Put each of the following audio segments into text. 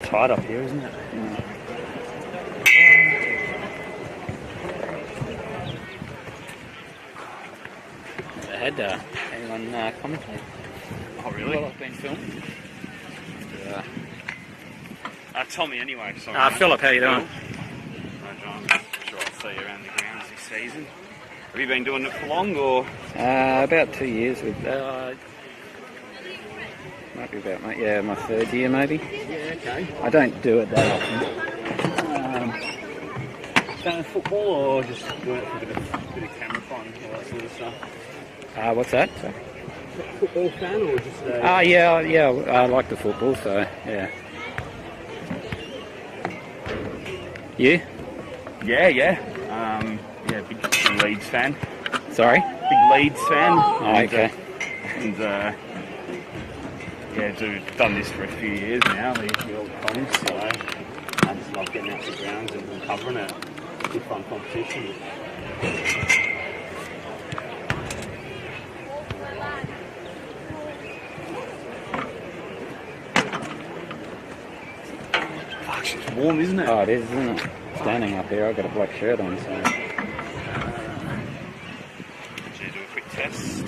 tight up here, isn't it? Yeah. I had anyone commentate. Oh, really? Well, I've been filmed. Yeah. Tommy, anyway. Sorry, Philip, how you doing? Hi, John. I'm sure I'll see you around the grounds this season. Have you been doing it for long, or? About 2 years with. Might be about my third year maybe. Yeah, okay. I don't do it that often. Playing football, or just doing it for a bit of camera fun, all that sort of stuff? What's that? Sorry. Football fan, or just? Yeah. I like the football, so yeah. You? Yeah. Big Leeds fan. Sorry? Big Leeds fan. Oh, okay. Done this for a few years now, the old comms, so I just love getting out to the grounds and covering it. Good fun competition. Fuck, it's warm, isn't it? Oh, it is, isn't it? Standing up here, I've got a black shirt on, so. Should we do a quick test?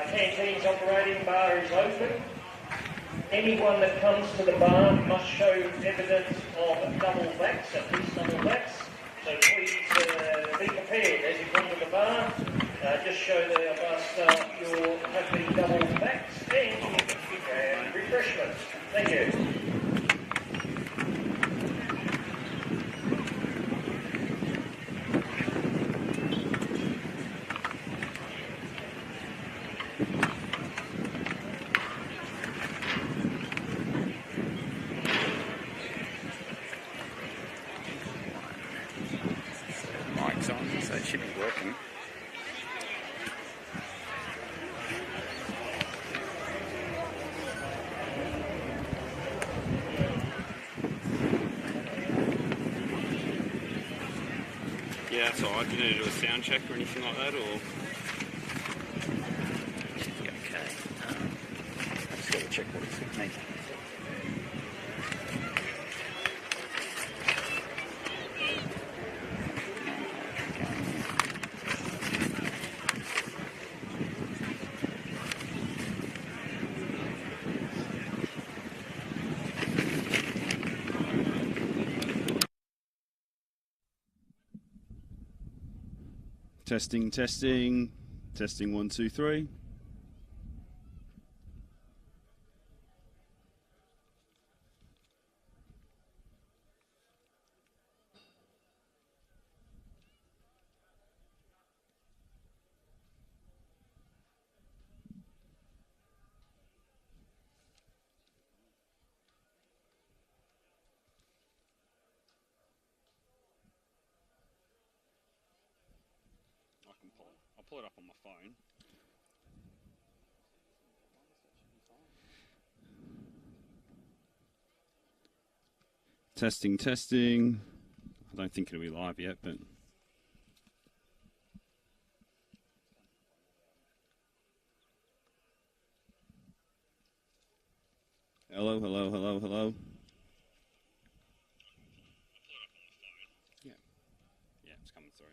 Canteen's operating, bar is open. Anyone that comes to the bar must show evidence of double backs, at least double backs. So please be prepared as you come to the bar. Just show the bar staff your hopefully double backs and refreshments. Thank you. Mic's on, so it should be working. Yeah, that's alright. Do you need to do a sound check or anything like that, or? Should be okay. I just got to check what it's going to need. Testing. 1, 2, 3. I'll pull it up on my phone. Testing. I don't think it'll be live yet, but. Hello. Yeah, it's coming through.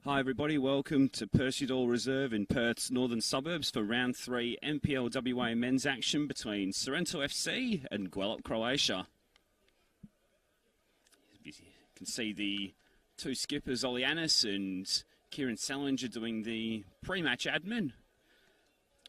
Hi everybody, welcome to Percy Reserve in Perth's northern suburbs for round 3 NPL WA men's action between Sorrento FC and Gwelup Croatia. You can see the two skippers, Olianis and Kieran Salinger, doing the pre-match admin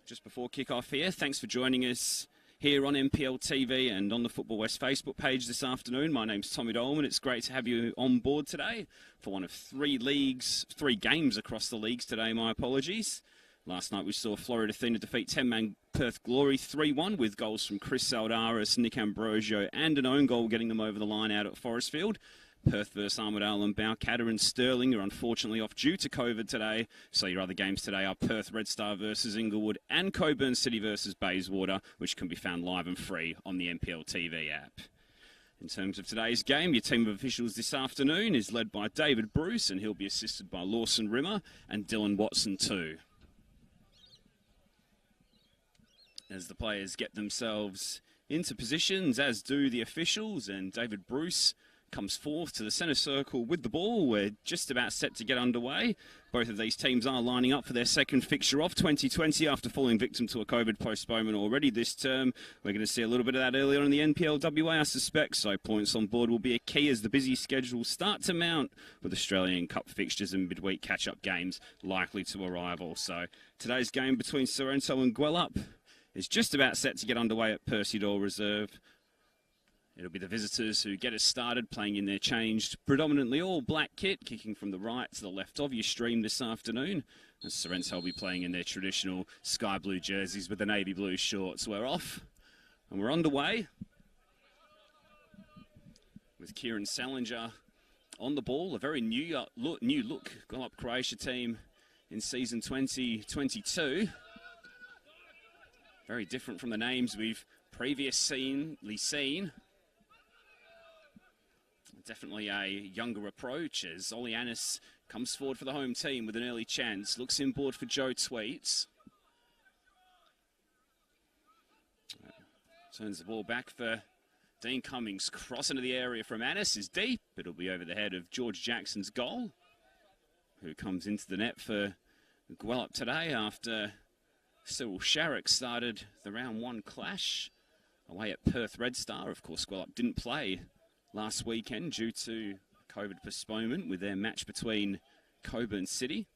just before kick-off here. Thanks for joining us here on NPL TV and on the Football West Facebook page this afternoon. My name's Tommy Dolman. It's great to have you on board today for one of three games across the leagues today, my apologies. Last night we saw Florida Athena defeat 10-man Perth Glory 3-1 with goals from Chris Saldaris, Nick Ambrosio and an own goal getting them over the line out at Forestfield. Perth versus Armidale and Balcatta and Stirling are unfortunately off due to COVID today. So your other games today are Perth Red Star versus Inglewood and Cockburn City versus Bayswater, which can be found live and free on the NPL TV app. In terms of today's game, your team of officials this afternoon is led by David Bruce, and he'll be assisted by Lawson Rimmer and Dylan Watson too. As the players get themselves into positions, as do the officials, and David Bruce comes forth to the centre circle with the ball. We're just about set to get underway. Both of these teams are lining up for their second fixture of 2020 after falling victim to a COVID postponement already this term. We're going to see a little bit of that earlier on in the NPL WA, I suspect, so points on board will be a key as the busy schedule start to mount with Australian Cup fixtures and midweek catch-up games likely to arrive also. Today's game between Sorrento and Gwelup is just about set to get underway at Percy Reserve. It'll be the visitors who get us started, playing in their changed, predominantly all-black kit, kicking from the right to the left of your stream this afternoon. And Sorrento will be playing in their traditional sky blue jerseys with the navy blue shorts. We're off, and we're underway with Kieran Salinger on the ball. A very new look Gwelup Croatia team in season 2022. Very different from the names we've previously seen. Definitely a younger approach as Olianis comes forward for the home team with an early chance. Looks inboard for Joe Tweets. Turns the ball back for Dean Cummings. Cross into the area from Annis is deep. It'll be over the head of George Jackson's goal, who comes into the net for Gwelup today after Cyril Sharrock started the round 1 clash away at Perth Red Star. Of course, Gwelup didn't play last weekend due to COVID postponement with their match between Cockburn City.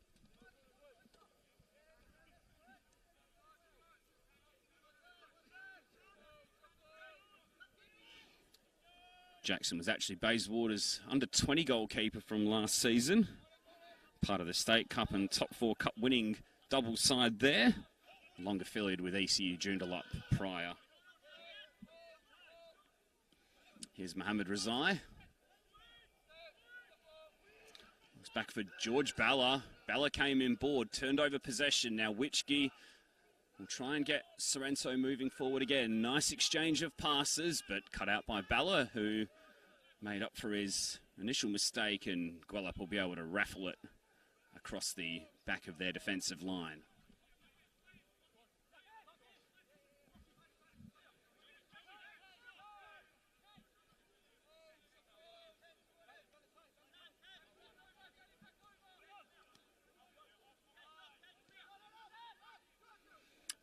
Jackson was actually Bayswater's under-20 goalkeeper from last season. Part of the State Cup and Top 4 Cup winning double side there. Long affiliated with ECU Joondalup prior. Here's Mohamed Razai. Looks back for George Balla. Balla came in board, turned over possession. Now Witchke will try and get Sorrento moving forward again. Nice exchange of passes, but cut out by Balla, who made up for his initial mistake, and Gwelup will be able to raffle it across the back of their defensive line.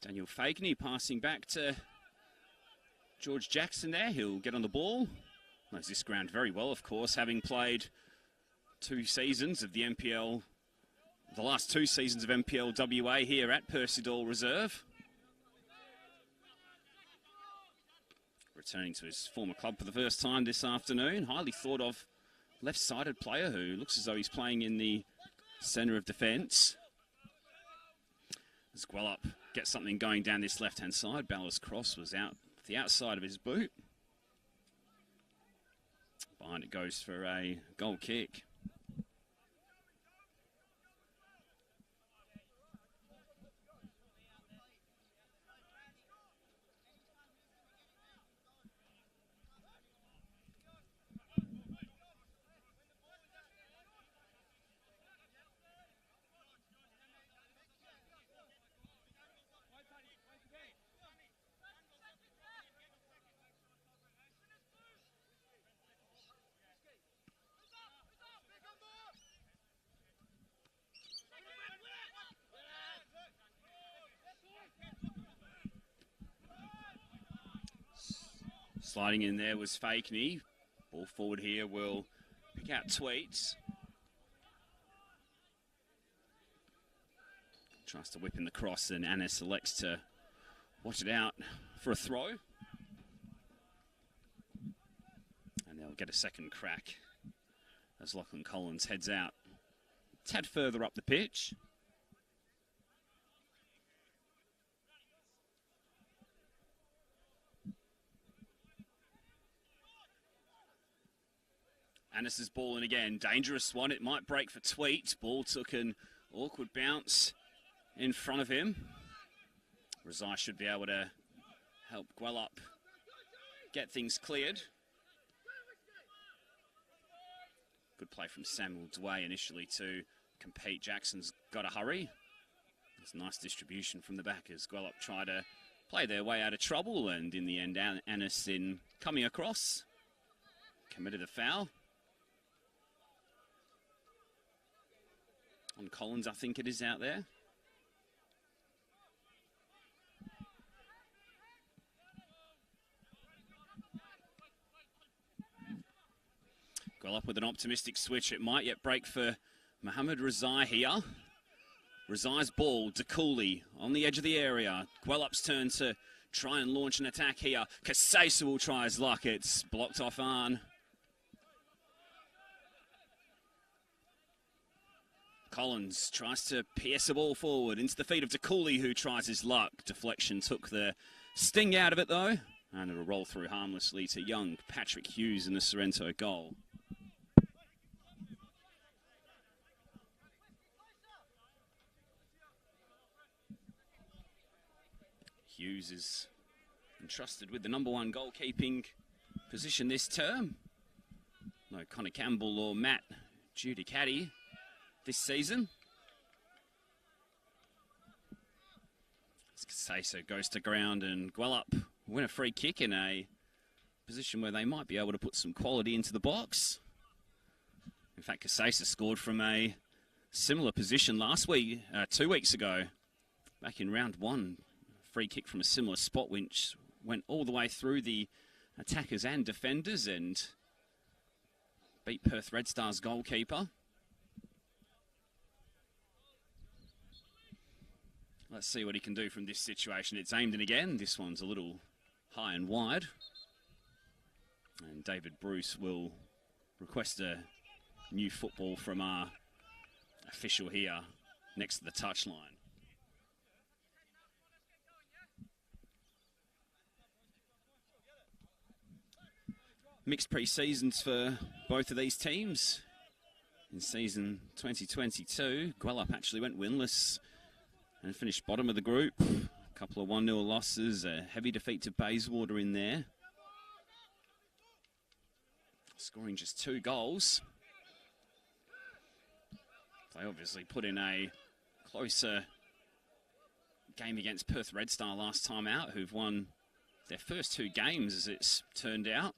Daniel Fakeney passing back to George Jackson there. He'll get on the ball. Knows this ground very well, of course, having played 2 seasons of the NPL, the last 2 seasons of NPL WA here at Percy Reserve. Returning to his former club for the first time this afternoon. Highly thought of left-sided player who looks as though he's playing in the centre of defence. As Gwelup gets something going down this left-hand side. Balla's cross was out the outside of his boot. Behind it goes for a goal kick. Sliding in there was Fakeney. Ball forward here will pick out Tweets. Tries to whip in the cross, and Annis elects to watch it out for a throw. And they'll get a second crack as Lachlan Collins heads out a tad further up the pitch. Annis's ball in again. Dangerous one. It might break for Tweet. Ball took an awkward bounce in front of him. Razai should be able to help Gwelup get things cleared. Good play from Samuel Dway initially to compete. Jackson's got to hurry. There's a nice distribution from the back as Gwelup try to play their way out of trouble, and in the end, Annis in coming across committed a foul. On Collins, I think it is out there. Gwelup with an optimistic switch. It might yet break for Mohamed Razai here. Razai's ball, DeCooley on the edge of the area. Gwelup's turn to try and launch an attack here. Kasesa will try his luck. It's blocked off Arn. Collins tries to pierce the ball forward into the feet of DeCooley, who tries his luck. Deflection took the sting out of it, though. And it'll roll through harmlessly to young Patrick Hughes in the Sorrento goal. Hughes is entrusted with the #1 goalkeeping position this term. No Connor Campbell or Matt Giudicati this season. Kasesa goes to ground, and Gwelup win a free kick in a position where they might be able to put some quality into the box. In fact, Kasesa scored from a similar position last week, 2 weeks ago, back in round 1. Free kick from a similar spot, which went all the way through the attackers and defenders and beat Perth Red Stars goalkeeper. Let's see what he can do from this situation. It's aimed in again. This one's a little high and wide. And David Bruce will request a new football from our official here next to the touchline. Mixed pre-seasons for both of these teams. In season 2022, Gwelup actually went winless and finished bottom of the group. A couple of 1-0 losses, a heavy defeat to Bayswater in there. Scoring just 2 goals. They obviously put in a closer game against Perth Red Star last time out, who've won their first 2 games as it's turned out.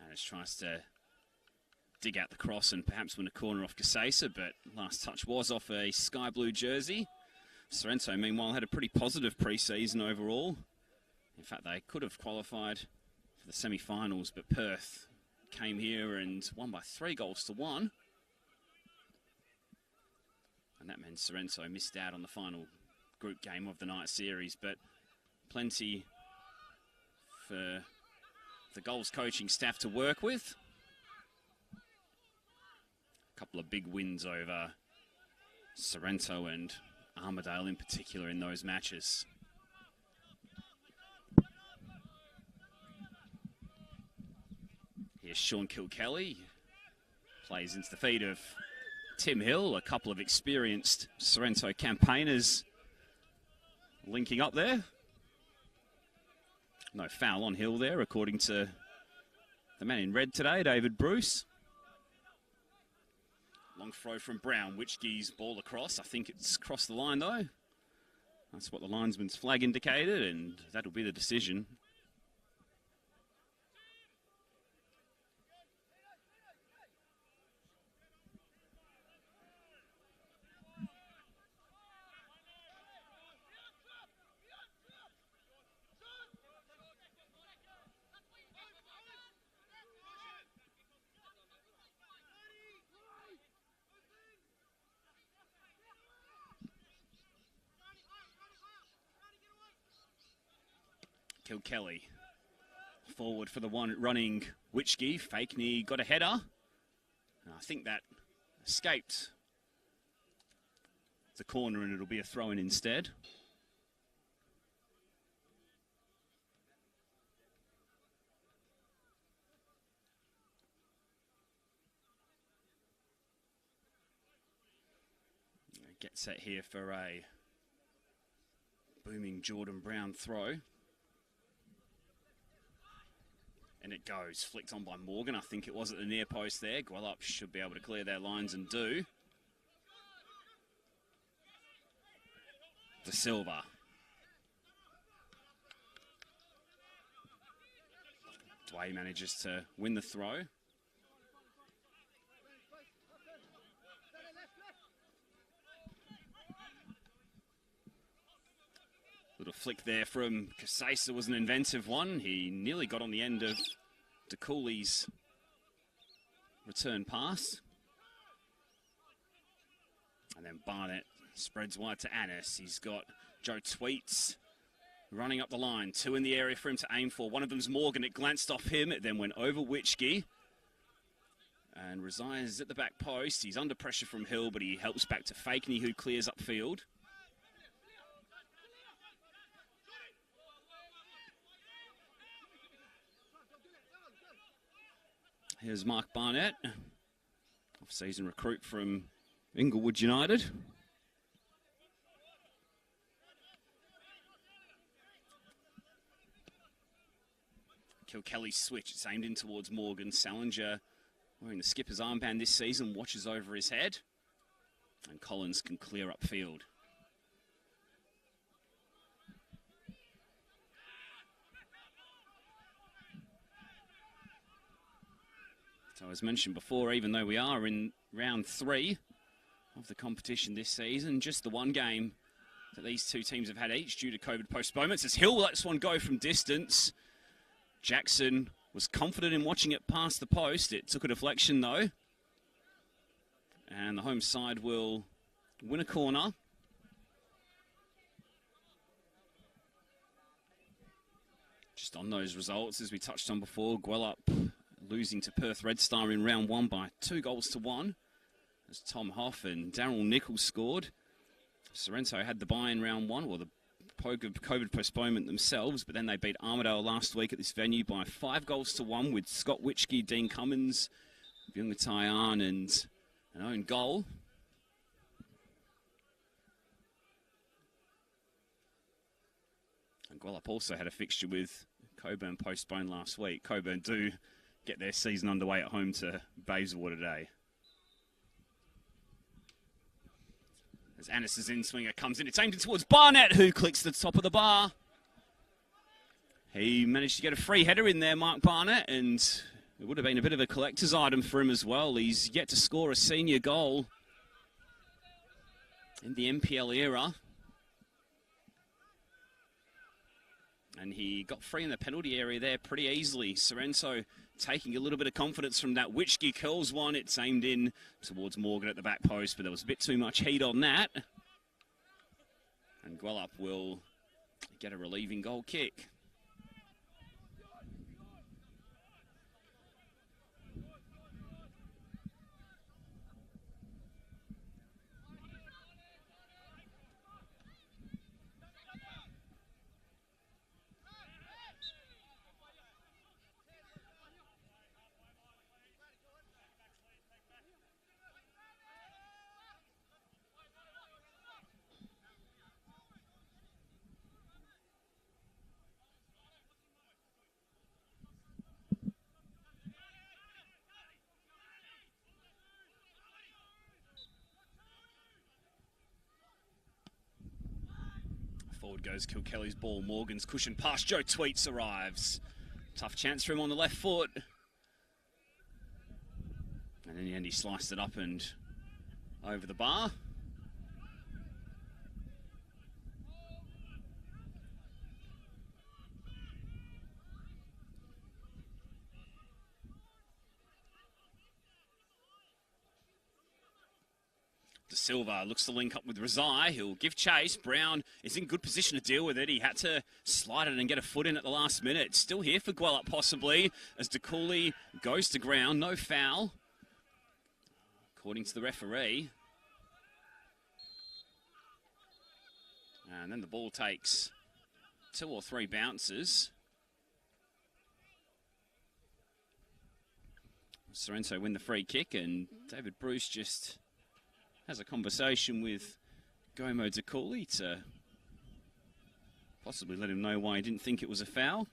And it tries to dig out the cross and perhaps win a corner off Kasesa, but last touch was off a sky blue jersey. Sorrento, meanwhile, had a pretty positive pre-season overall. In fact, they could have qualified for the semi-finals, but Perth came here and won by 3-1. And that meant Sorrento missed out on the final group game of the night series, but plenty for the goals coaching staff to work with. A couple of big wins over Sorrento and Armidale in particular in those matches. Here's Sean Kilkelly. Plays into the feet of Tim Hill. A couple of experienced Sorrento campaigners linking up there. No foul on Hill there, according to the man in red today, David Bruce. Long throw from Brown. Witchge's ball across. I think it's crossed the line, though. That's what the linesman's flag indicated, and that'll be the decision. Kilkelly. Forward for the one running Witchke. Fakeney got a header. And I think that escaped the corner and it'll be a throw-in instead. Get set here for a booming Jordan Brown throw. And it goes, flicked on by Morgan. I think it was at the near post there. Gwelup should be able to clear their lines and do. De Silva. Dway manages to win the throw. Little flick there from Casesa was an inventive one. He nearly got on the end of DeCooley's return pass. And then Barnett spreads wide to Annis. He's got Joe Tweets running up the line. Two in the area for him to aim for. One of them's Morgan. It glanced off him. It then went over Witchke. And resides at the back post. He's under pressure from Hill, but he helps back to Fakeney, who clears upfield. Here's Mark Barnett, off-season recruit from Inglewood United. Kilkelly's switch, it's aimed in towards Morgan. Salinger, wearing the skipper's armband this season, watches over his head. And Collins can clear upfield. So as mentioned before, even though we are in round 3 of the competition this season, just the one game that these two teams have had each due to COVID postponements. As Hill lets one go from distance. Jackson was confident in watching it past the post. It took a deflection though. And the home side will win a corner. Just on those results, as we touched on before, Gwelup losing to Perth Red Star in round 1 by 2-1, as Tom Hoff and Darryl Nichols scored. Sorrento had the bye in round 1, or the COVID postponement themselves, but then they beat Armidale last week at this venue by 5-1 with Scott Witchke, Dean Cummins, Byunga Taiyan and an own goal. And Gwelup also had a fixture with Coburn postponed last week. Coburn do get their season underway at home to Bayswater today. As Annis' in-swinger comes in, it's aimed towards Barnett, who clicks the top of the bar. He managed to get a free header in there, Mark Barnett, and it would have been a bit of a collector's item for him as well. He's yet to score a senior goal in the NPL era. And he got free in the penalty area there pretty easily. Sorrento taking a little bit of confidence from that. Witchke curls one. It's aimed in towards Morgan at the back post, but there was a bit too much heat on that. And Gwelup will get a relieving goal kick. Forward goes Kilkelly's ball. Morgan's cushion pass. Joe Tweets arrives. Tough chance for him on the left foot. And in the end, he sliced it up and over the bar. De Silva looks to link up with Rezai. He'll give chase. Brown is in good position to deal with it. He had to slide it and get a foot in at the last minute. Still here for Gwelup possibly as De Cooley goes to ground. No foul, according to the referee. And then the ball takes 2 or 3 bounces. Sorrento win the free kick, and David Bruce just has a conversation with Gomo De Cooley to possibly let him know why he didn't think it was a foul.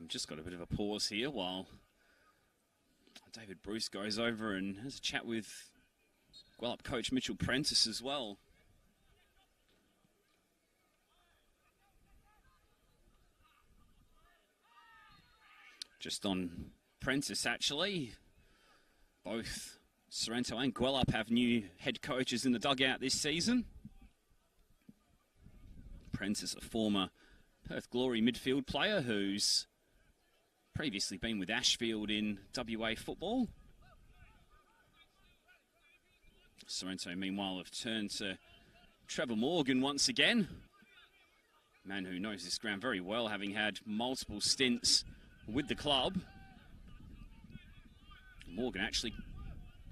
Just got a bit of a pause here while David Bruce goes over and has a chat with Gwelup coach Mitchell Prentice as well. Just on Prentice, actually, both Sorrento and Gwelup have new head coaches in the dugout this season. Prentice, a former Perth Glory midfield player who's previously been with Ashfield in WA football. Sorrento, meanwhile, have turned to Trevor Morgan once again. Man who knows this ground very well, having had multiple stints with the club. Morgan actually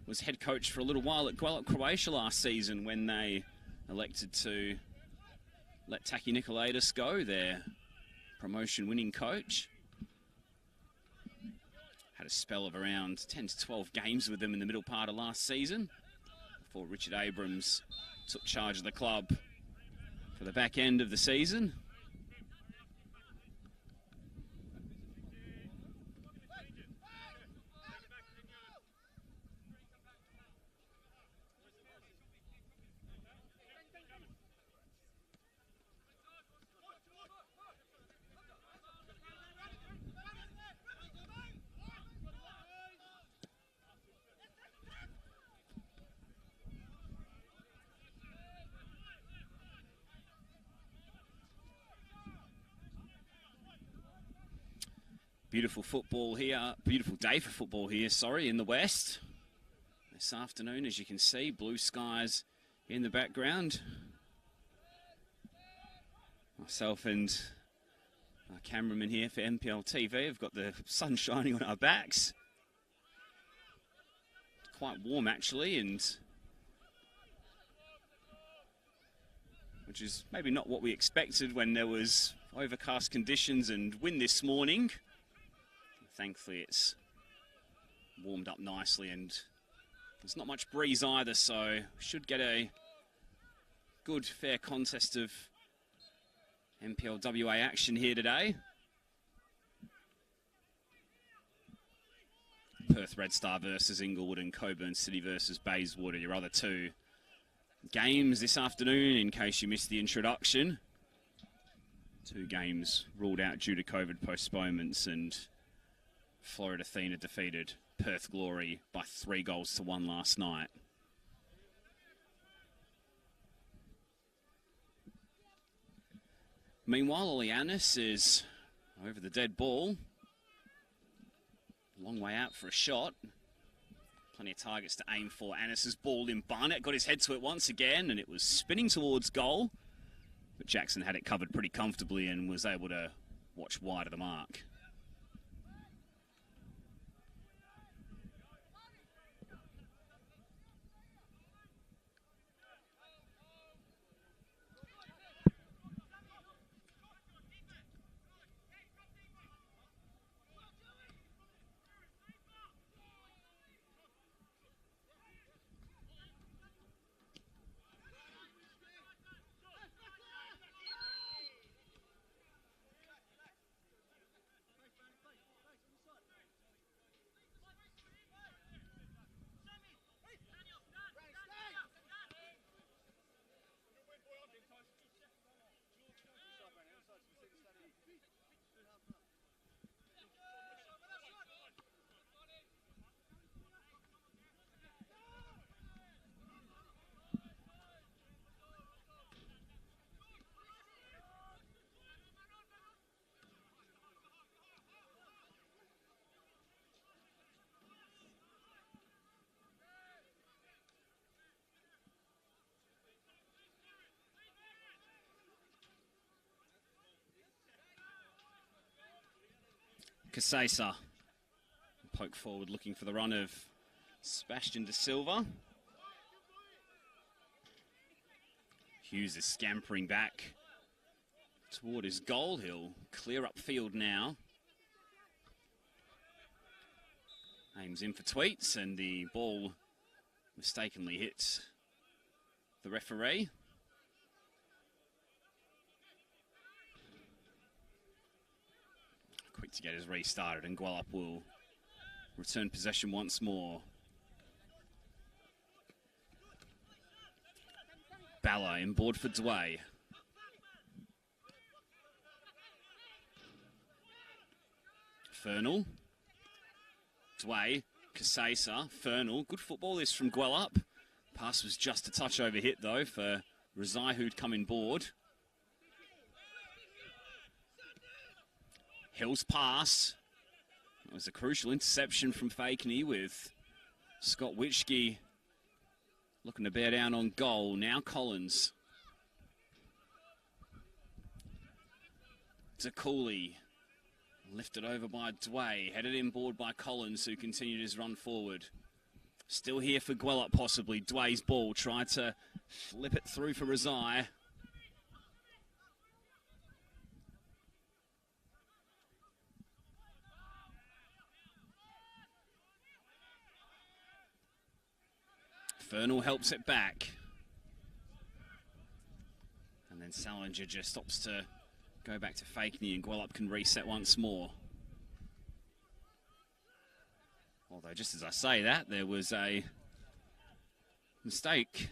was head coach for a little while at Gwelup Croatia last season when they elected to let Taki Nikolaidis go, their promotion-winning coach. Had a spell of around 10 to 12 games with them in the middle part of last season before Richard Abrams took charge of the club for the back end of the season. Beautiful football here, beautiful day for football here, sorry, in the west. This afternoon, as you can see, blue skies in the background. Myself and our cameraman here for NPL TV have got the sun shining on our backs. Quite warm, actually, and which is maybe not what we expected when there was overcast conditions and wind this morning. Thankfully, it's warmed up nicely and there's not much breeze either, so should get a good, fair contest of NPL WA action here today. Perth Red Star versus Inglewood and Coburn City versus Bayswater, your other two games this afternoon, in case you missed the introduction. 2 games ruled out due to COVID postponements, and Florida Athena defeated Perth Glory by 3-1 last night. Meanwhile, Oleanis is over the dead ball. Long way out for a shot. Plenty of targets to aim for. Annis's ball in. Barnett got his head to it once again, and it was spinning towards goal. But Jackson had it covered pretty comfortably and was able to watch wide of the mark. Casesa. Poke forward looking for the run of Sebastian De Silva. Hughes is scampering back toward his goal. He'll clear upfield now. Aims in for Tweets, and the ball mistakenly hits the referee. Quick to get us restarted, and Gwelup will return possession once more. Balla inboard for Dway. Fernal. Dway, Casesa, Fernal. Good football this from Gwelup. Pass was just a touch over hit though for Razai, who'd come in board. Hill's pass. It was a crucial interception from Fakeney with Scott Witschke looking to bear down on goal. Now Collins. Cooley. Lifted over by Dway, headed inboard by Collins, who continued his run forward. Still here for Gwelup, possibly. Dway's ball, tried to flip it through for Razai. Fernal helps it back. And then Salinger just stops to go back to Fakeney, and Gwelup can reset once more. Although, just as I say that, there was a mistake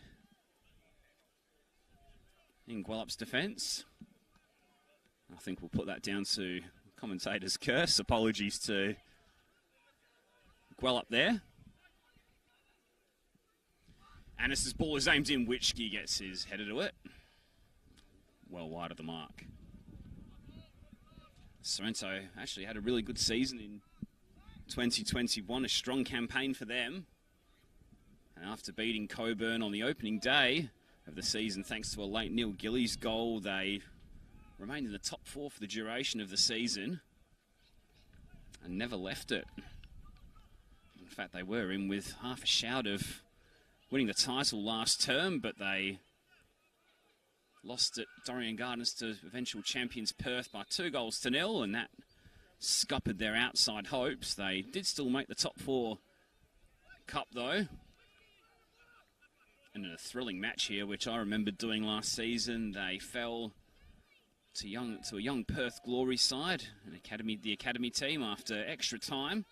in Gwelup's defence. I think we'll put that down to commentator's curse. Apologies to Gwelup there. Annis's ball is aimed in. Witschke gets his header to it. Well wide of the mark. Sorrento actually had a really good season in 2021, a strong campaign for them. And after beating Coburn on the opening day of the season, thanks to a late Neil Gillies goal, they remained in the top four for the duration of the season and never left it. In fact, they were in with half a shout of winning the title last term, but they lost at Dorian Gardens to eventual champions Perth by 2-0, and that scuppered their outside hopes. They did still make the top four cup though. And in a thrilling match here, which I remember doing last season, they fell to a young Perth Glory side, the academy team, after extra time.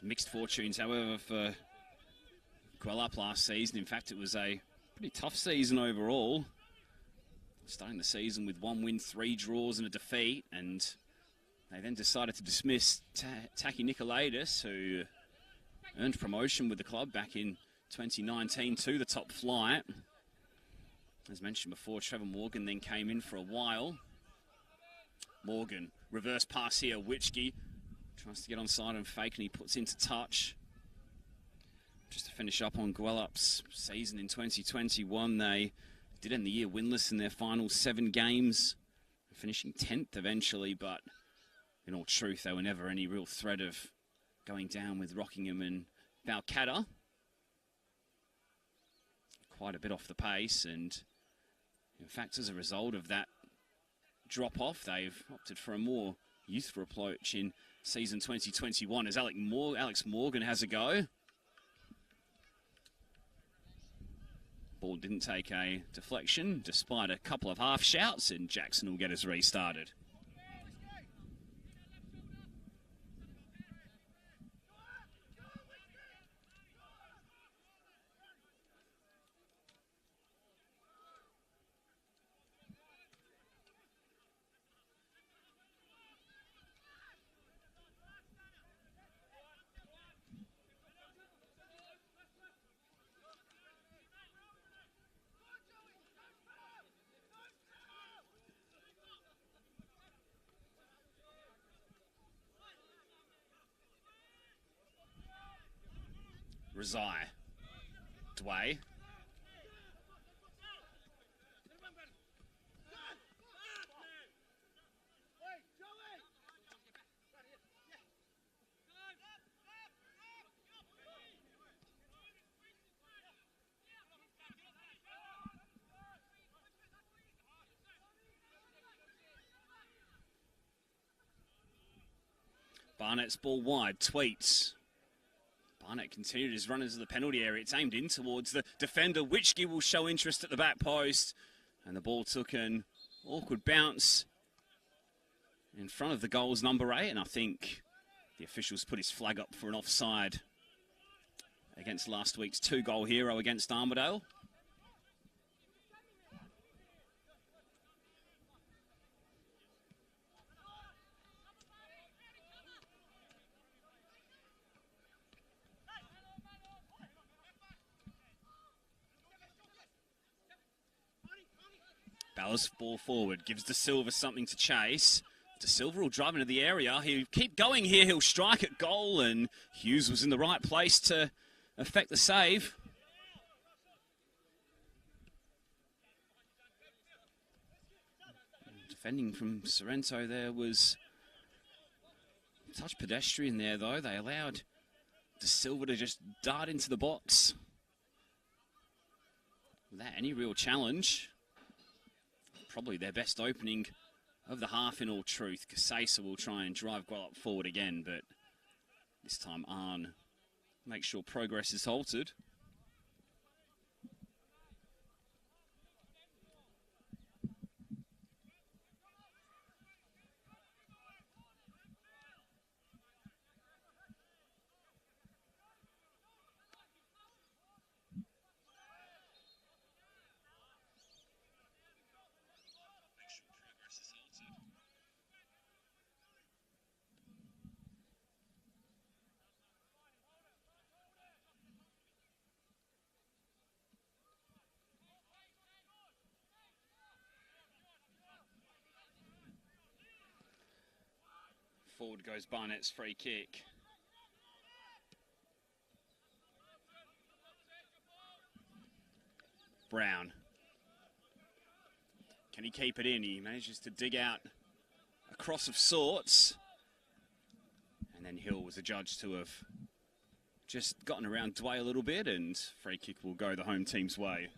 Mixed fortunes, however, for Gwelup last season. In fact, it was a pretty tough season overall. Starting the season with 1 win, 3 draws and a defeat, and they then decided to dismiss Taki Nikolaidis, who earned promotion with the club back in 2019 to the top flight. As mentioned before, Trevor Morgan then came in for a while. Morgan, reverse pass here, Witschke tries to get onside and fake, and he puts into touch. Just to finish up on Gwelup's season in 2021, they did end the year winless in their final 7 games, finishing 10th eventually, but in all truth, they were never any real threat of going down with Rockingham and Balcatta. Quite a bit off the pace, and in fact, as a result of that drop-off, they've opted for a more youthful approach in season 2021 as Alex Morgan has a go. Ball didn't take a deflection despite a couple of half shouts, and Jackson will get us restarted. Rezai. Dway. Barnett's ball wide, Tweets. Barnett continued his run into the penalty area. It's aimed in towards the defender. Witchke will show interest at the back post. And the ball took an awkward bounce in front of the goal's number 8. And I think the officials put his flag up for an offside against last week's 2-goal hero against Armidale. Ballas ball forward, gives De Silva something to chase. De Silva will drive into the area. He'll keep going here. He'll strike at goal, and Hughes was in the right place to effect the save. Defending from Sorrento there was a touch pedestrian there, though. They allowed De Silva to just dart into the box without any real challenge. Probably their best opening of the half, in all truth. Casesa will try and drive Gwelup forward again, but this time Arn makes sure progress is halted. Forward goes Barnett's free kick. Brown. Can he keep it in? He manages to dig out a cross of sorts. And then Hill was adjudged to have just gotten around Dway a little bit, and free kick will go the home team's way.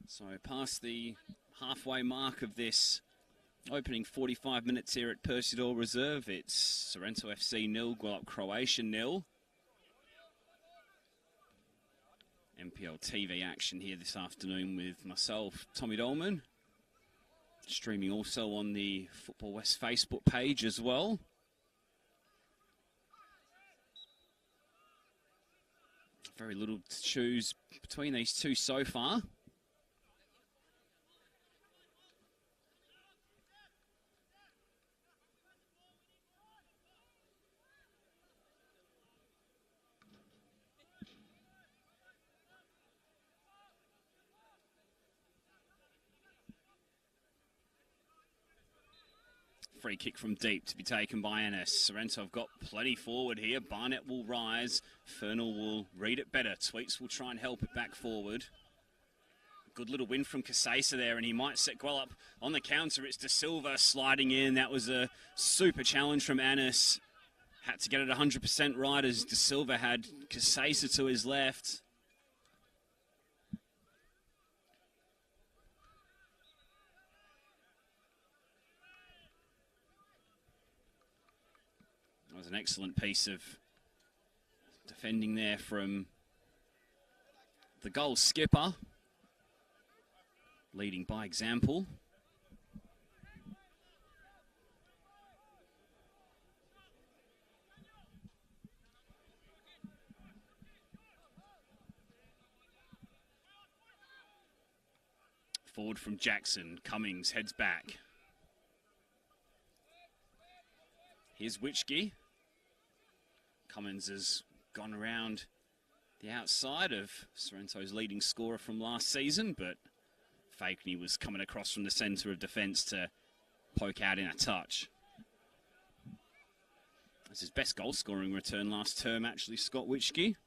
So past the halfway mark of this opening 45 minutes here at Percy Reserve, it's Sorrento FC 0, Gwelup Croatia 0. NPL TV action here this afternoon with myself, Tommy Dolman. Streaming also on the Football West Facebook page as well. Very little to choose between these two so far. Free kick from deep to be taken by Ennis. Sorrento have got plenty forward here. Barnett will rise. Fernal will read it better. Tweets will try and help it back forward. Good little win from Casesa there, and he might set Gwelup on the counter. It's De Silva sliding in. That was a super challenge from Ennis. Had to get it 100% right as De Silva had Casesa to his left. That was an excellent piece of defending there from the goal skipper, leading by example. Forward from Jackson. Cummings heads back. Here's Witchke. Cummins has gone around the outside of Sorrento's leading scorer from last season, but Fakeney was coming across from the centre of defence to poke out in a touch. That's his best goal-scoring return last term, actually, Scott Witschke.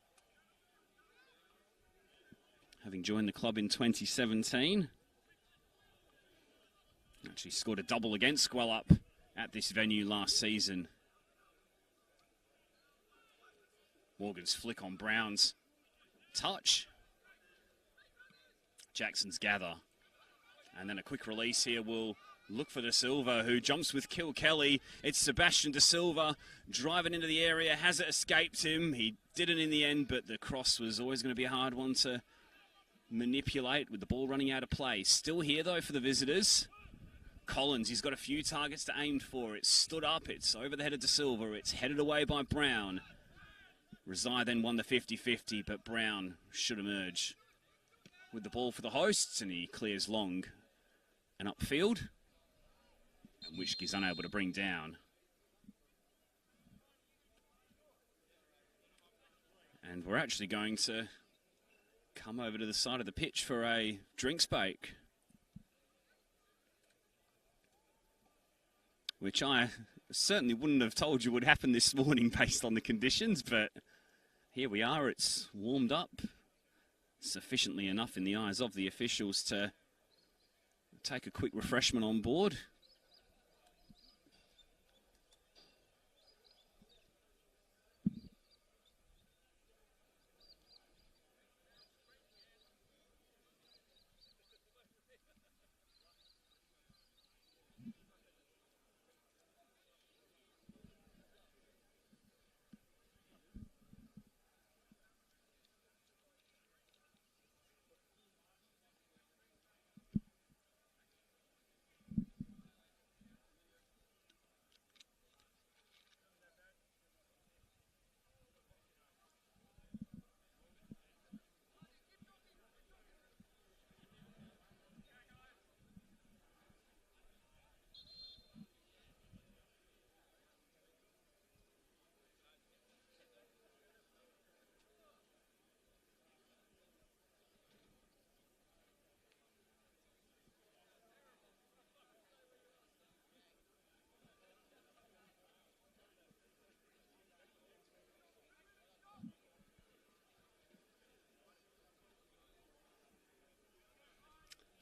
Having joined the club in 2017. Actually scored a double against Gwelup at this venue last season. Morgan's flick on Brown's touch. Jackson's gather. And then a quick release here will look for De Silva, who jumps with Kilkelly. It's Sebastian De Silva driving into the area. Has it escaped him? He didn't in the end, but the cross was always going to be a hard one to manipulate with the ball running out of play. Still here, though, for the visitors. Collins, he's got a few targets to aim for. It's stood up. It's over the head of De Silva. It's headed away by Brown. Rezai then won the 50-50, but Brown should emerge with the ball for the hosts, and he clears long and upfield, and Witschke's unable to bring down. And we're actually going to come over to the side of the pitch for a drinks break, which I certainly wouldn't have told you would happen this morning based on the conditions, but here we are. It's warmed up sufficiently enough in the eyes of the officials to take a quick refreshment on board.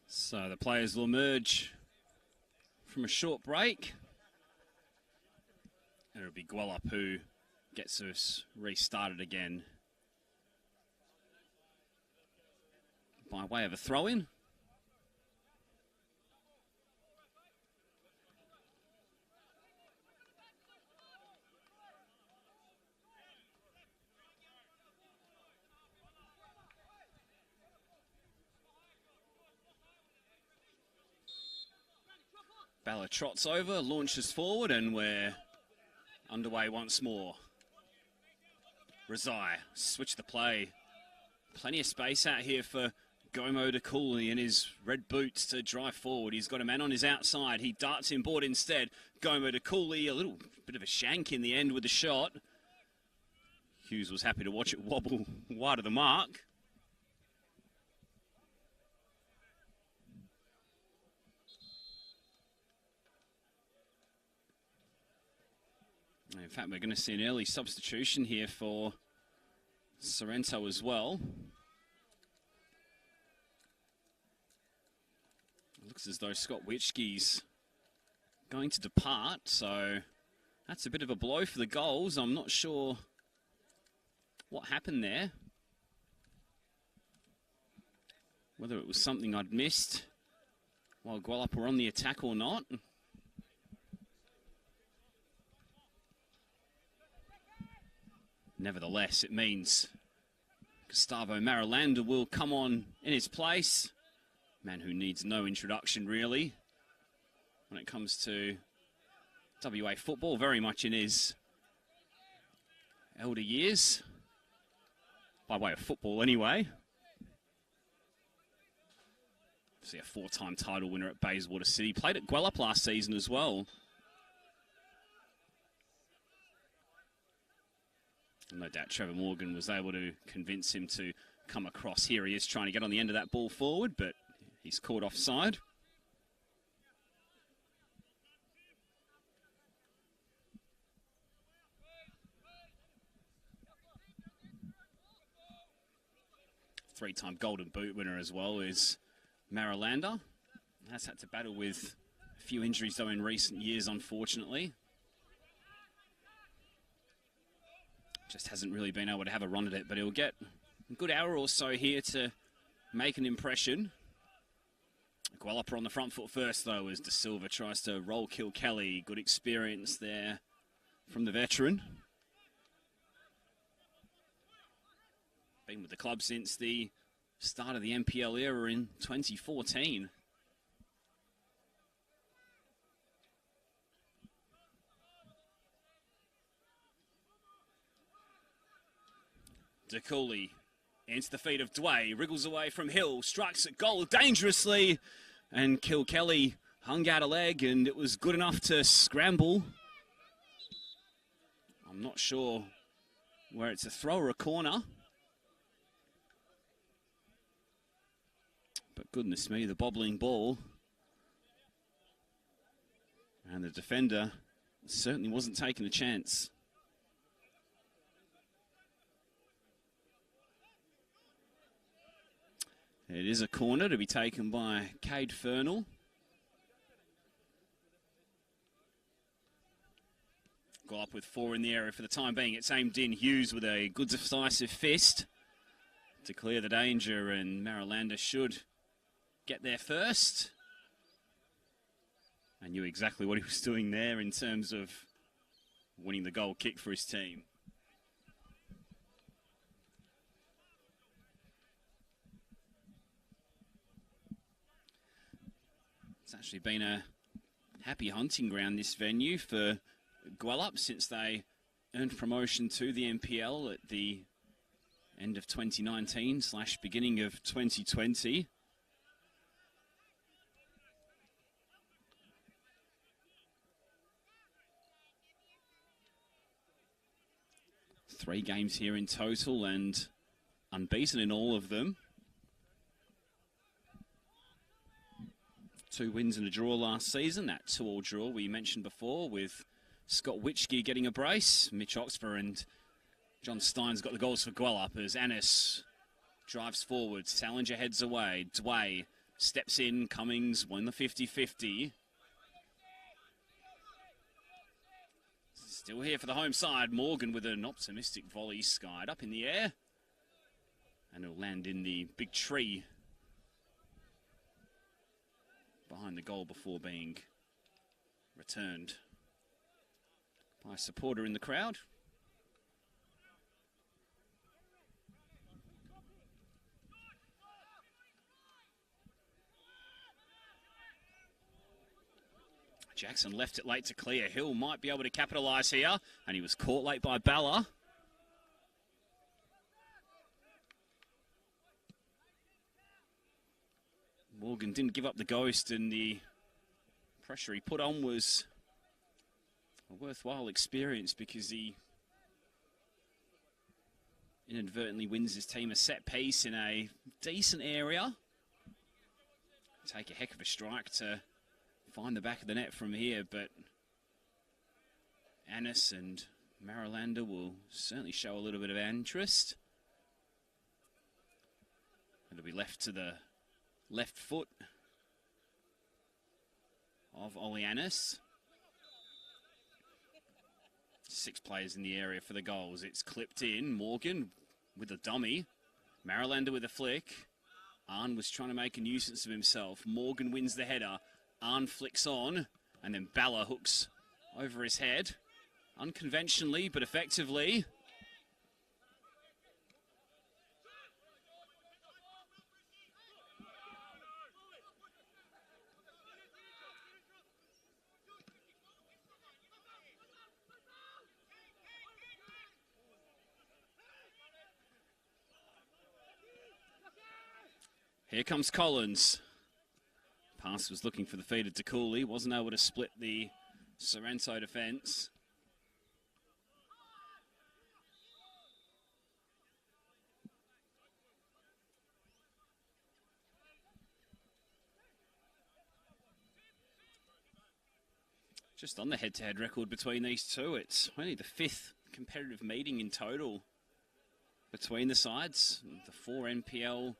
So the players will emerge from a short break. And it'll be Gwelup who gets us restarted again by way of a throw-in. Balla trots over, launches forward, and we're underway once more. Rezai, switch the play. Plenty of space out here for Gomo de Cooley in his red boots to drive forward. He's got a man on his outside. He darts inboard instead. Gomo de Cooley, a little bit of a shank in the end with the shot. Hughes was happy to watch it wobble wide of the mark. In fact, we're going to see an early substitution here for Sorrento as well. It looks as though Scott Witschke's going to depart, so that's a bit of a blow for the goals. I'm not sure what happened there. Whether it was something I'd missed while Gwelup were on the attack or not. Nevertheless, it means Gustavo Marulanda will come on in his place. Man who needs no introduction, really, when it comes to WA football. Very much in his elder years, by way of football anyway. See, a four-time title winner at Bayswater City. Played at Gwelup last season as well. No doubt Trevor Morgan was able to convince him to come across. Here he is trying to get on the end of that ball forward, but he's caught offside. three-time Golden Boot winner as well, is Maralander. Has had to battle with a few injuries, though, in recent years, unfortunately. Just hasn't really been able to have a run at it, but he'll get a good hour or so here to make an impression. Gwelup on the front foot first, though, as De Silva tries to roll Kilkelly. Good experience there from the veteran. Been with the club since the start of the NPL era in 2014. De Cooley into the feet of Dway, wriggles away from Hill, strikes at goal dangerously, and Kilkelly hung out a leg, and it was good enough to scramble. I'm not sure where it's a throw or a corner. But goodness me, the bobbling ball. And the defender certainly wasn't taking a chance. It is a corner to be taken by Cade Fernell. Gwelup with 4 in the area for the time being. It's aimed in. Hughes with a good decisive fist to clear the danger, and Maralander should get there first. I knew exactly what he was doing there in terms of winning the goal kick for his team. It's actually been a happy hunting ground, this venue, for Gwelup since they earned promotion to the NPL at the end of 2019/beginning of 2020. Three games here in total and unbeaten in all of them. 2 wins and a draw last season. That 2-2 draw we mentioned before, with Scott Witchke getting a brace. Mitch Oxford and John Stein's got the goals for Gwelup as Annis drives forward. Salinger heads away. Dway steps in. Cummings won the 50-50. Still here for the home side. Morgan with an optimistic volley, skied up in the air. And it'll land in the big tree behind the goal before being returned by a supporter in the crowd. Jackson left it late to clear. Hill might be able to capitalise here, and he was caught late by Balla. Morgan didn't give up the ghost, and the pressure he put on was a worthwhile experience because he inadvertently wins his team a set piece in a decent area. Take a heck of a strike to find the back of the net from here, but Annis and Maralander will certainly show a little bit of interest. It'll be left to the left foot of Ollie Annis. 6 players in the area for the goals. It's clipped in. Morgan with a dummy. Maralander with a flick. Arn was trying to make a nuisance of himself. Morgan wins the header. Arn flicks on, and then Balla hooks over his head. Unconventionally, but effectively. Here comes Collins. Pass was looking for the feed of De Cooley. Wasn't able to split the Sorrento defence. Just on the head-to-head record between these two, it's only the 5th competitive meeting in total between the sides. The 4 NPL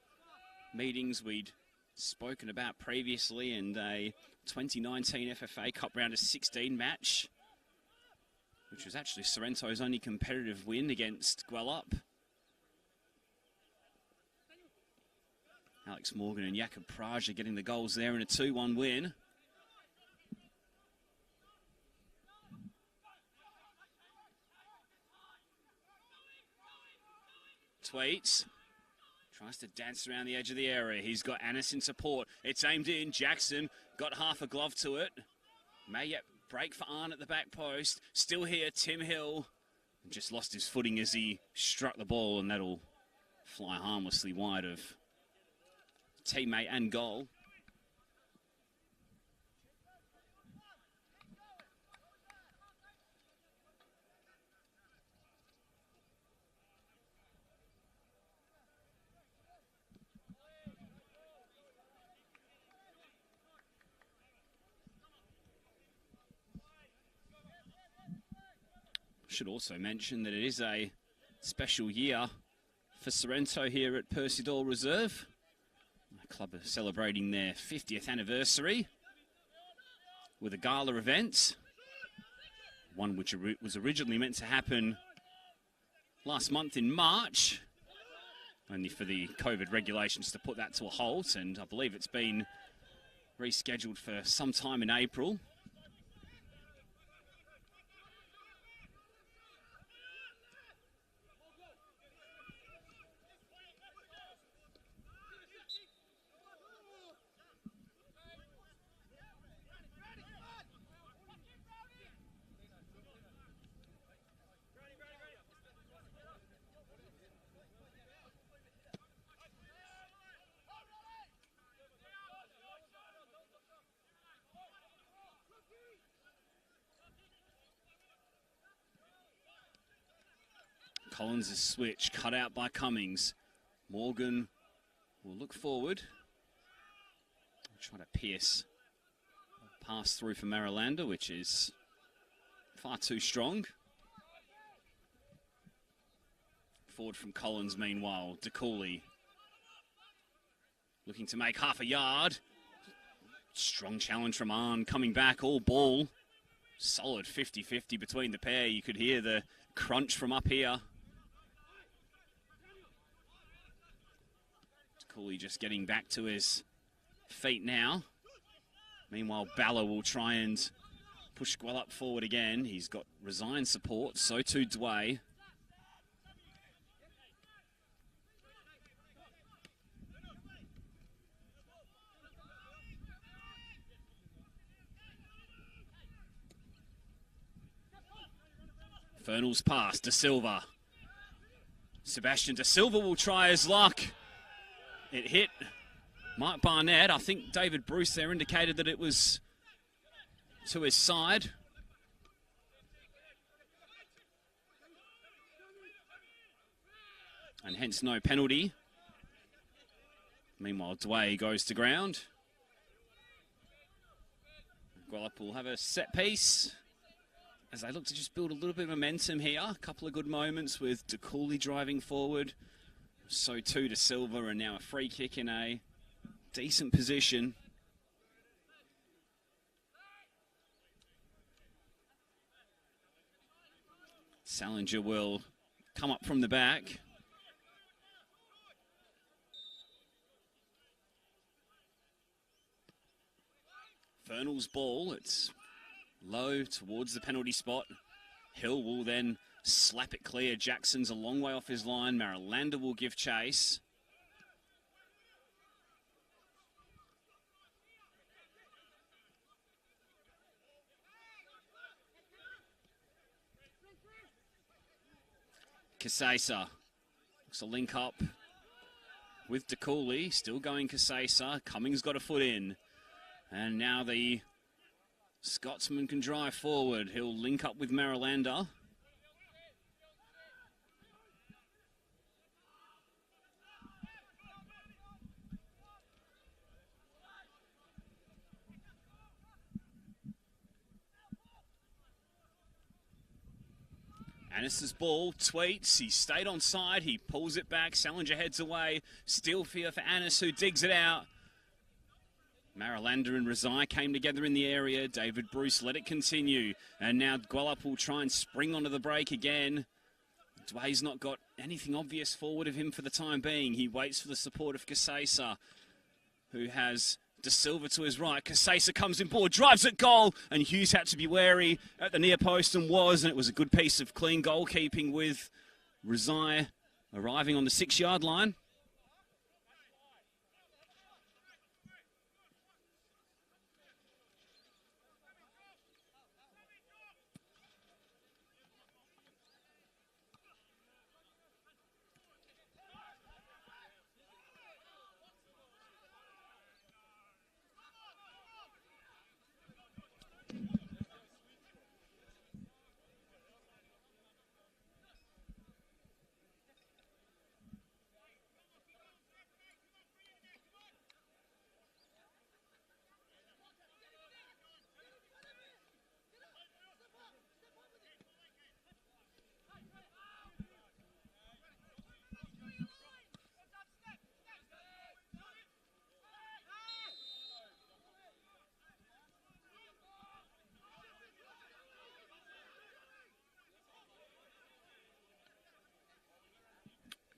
meetings we'd spoken about previously, and a 2019 FFA Cup Round of 16 match, which was actually Sorrento's only competitive win against Gwelup. Alex Morgan and Gwelup Croatia getting the goals there in a 2-1 win. Tweets tries to dance around the edge of the area. He's got Annis in support. It's aimed in. Jackson got half a glove to it. May yet break for Arndt at the back post. Still here, Tim Hill. Just lost his footing as he struck the ball, and that'll fly harmlessly wide of teammate and goal. Should also mention that it is a special year for Sorrento here at Percy Doyle Reserve. The club are celebrating their 50th anniversary with a gala event, one which was originally meant to happen last month in March, only for the COVID regulations to put that to a halt, and I believe it's been rescheduled for some time in April. Collins' switch cut out by Cummings. Morgan will look forward. Try to pierce a pass through for Maralander, which is far too strong. Forward from Collins, meanwhile. DeCooley looking to make half a yard. Strong challenge from Arndt, coming back, all ball. Solid 50-50 between the pair. You could hear the crunch from up here. DeCooley just getting back to his feet now. Meanwhile, Balla will try and push Gwelup forward again. He's got resigned support, so too Dway. Fernal's pass, De Silva. Sebastian De Silva will try his luck. It hit Mike Barnett. I think David Bruce there indicated that it was to his side. And hence no penalty. Meanwhile, Dway goes to ground. Gwelup will have a set piece as they look to just build a little bit of momentum here. A couple of good moments with DeCooley driving forward. So too De Silva, and now a free kick in a decent position. Salinger will come up from the back. Fernal's ball, it's low towards the penalty spot. Hill will then slap it clear. Jackson's a long way off his line. Maralander will give chase. Kasesa looks a link up with DeCooley. Still going Kasesa. Cummings got a foot in. And now the Scotsman can drive forward. He'll link up with Maralander. Annis's ball, Tweets, he stayed on side, he pulls it back, Salinger heads away, still fear for Annis who digs it out. Maralander and Rezai came together in the area, David Bruce let it continue, and now Gwelup will try and spring onto the break again. Dway's not got anything obvious forward of him for the time being. He waits for the support of Kasesa, who has De Silva to his right. Kasesa comes in board, drives at goal, and Hughes had to be wary at the near post and it was a good piece of clean goalkeeping with Rezai arriving on the 6-yard line.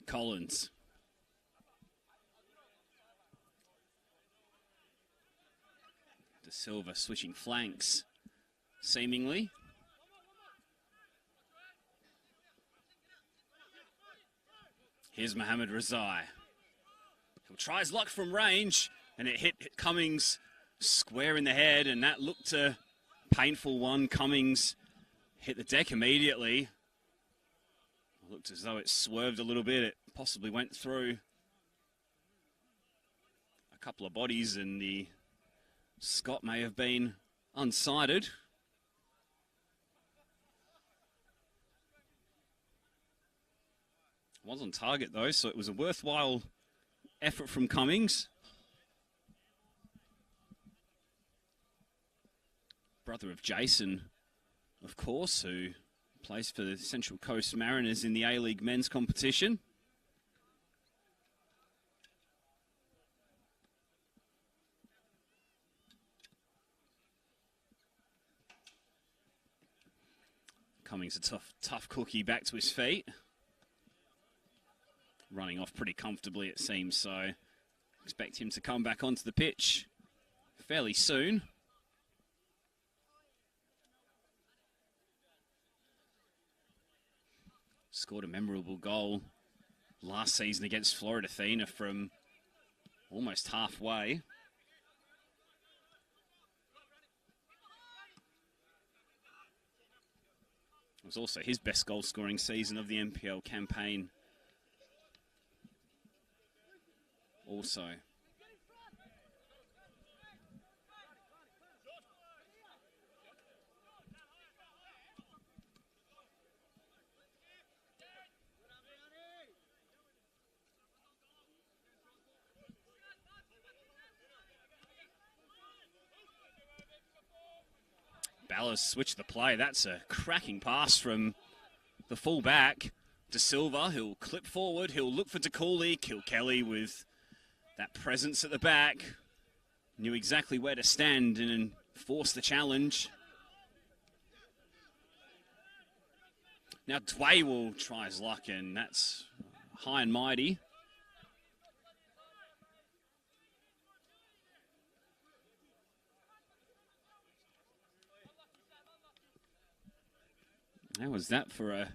Collins. De Silva switching flanks, seemingly. Here's Mohamed Rezai. He'll try his luck from range, and it hit Cummings square in the head, and that looked a painful one. Cummings hit the deck immediately. Looked as though it swerved a little bit. It possibly went through a couple of bodies, and the Scott may have been unsighted. Was on target though, so it was a worthwhile effort from Cummings. Brother of Jason, of course, who plays for the Central Coast Mariners in the A-League men's competition. Cummings a tough cookie back to his feet. Running off pretty comfortably, it seems, so expect him to come back onto the pitch fairly soon. Scored a memorable goal last season against Florida Athena from almost halfway. It was also his best goal-scoring season of the NPL campaign. Also. Ballas switched the play. That's a cracking pass from the full-back. De Silva, he'll clip forward. He'll look for DeCooley. Kilkelly with that presence at the back. Knew exactly where to stand and force the challenge. Now Dway will try his luck, and that's high and mighty. How was that for a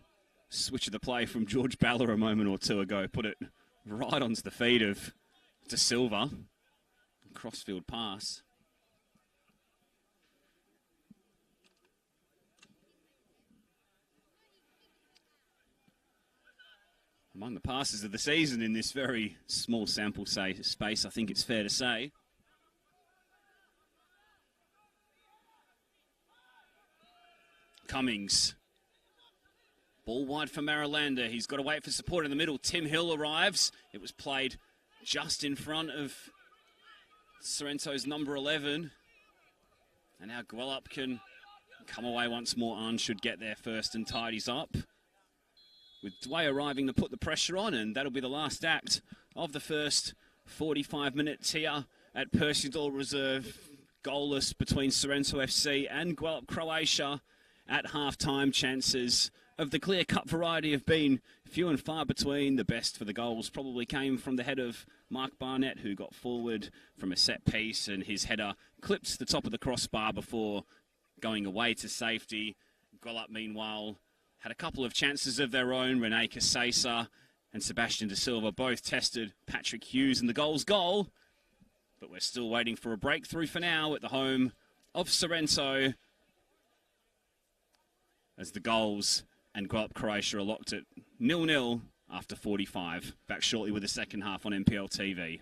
switch of the play from George Ballard a moment or two ago? Put it right onto the feet of De Silva. Crossfield pass. Among the passes of the season in this very small sample space, I think it's fair to say. Cummings. Ball wide for Maralander. He's got to wait for support in the middle. Tim Hill arrives. It was played just in front of Sorrento's number 11. And now Gwelup can come away once more. Arn should get there first and tidies up. with Dway arriving to put the pressure on, and that'll be the last act of the first 45 minutes here at Percydoor Reserve. Goalless between Sorrento FC and Gwelup Croatia at half-time. Chances of the clear-cut variety have been few and far between. The best for the goals probably came from the head of Mark Barnett, who got forward from a set piece, and his header clipped the top of the crossbar before going away to safety. Gwelup, meanwhile, had a couple of chances of their own. Rene Casesa and Sebastian De Silva both tested Patrick Hughes in the goal. But we're still waiting for a breakthrough for now at the home of Sorrento, as the goals and Gwelup Croatia are locked at 0-0 after 45. Back shortly with the second half on NPL TV.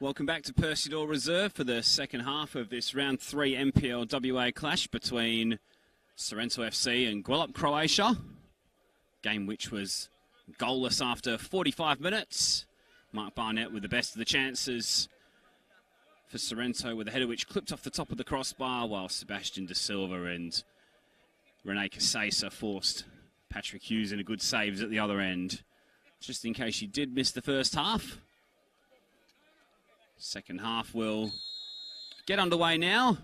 Welcome back to Percydoor Reserve for the second half of this round 3 NPL WA clash between Sorrento FC and Gwelup Croatia. Game which was goalless after 45 minutes. Mark Barnett with the best of the chances for Sorrento, with a header which clipped off the top of the crossbar, while Sebastian De Silva and Rene Casesa forced Patrick Hughes into good saves at the other end. Just in case you did miss the first half. Second half will get underway now.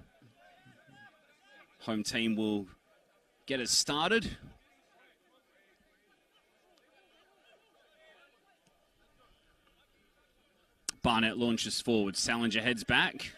Home team will get it started. Barnett launches forward. Salinger heads back.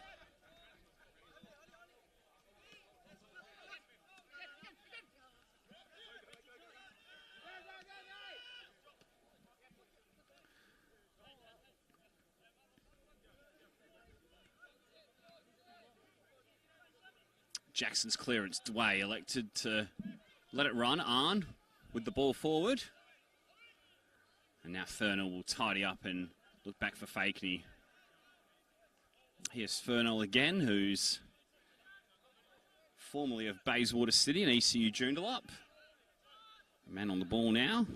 Jackson's clearance. Dway elected to let it run. Arn with the ball forward. And now Fernell will tidy up and look back for Fakeney. Here's Fernell again, who's formerly of Bayswater City and ECU Joondalup. Man on the ball now.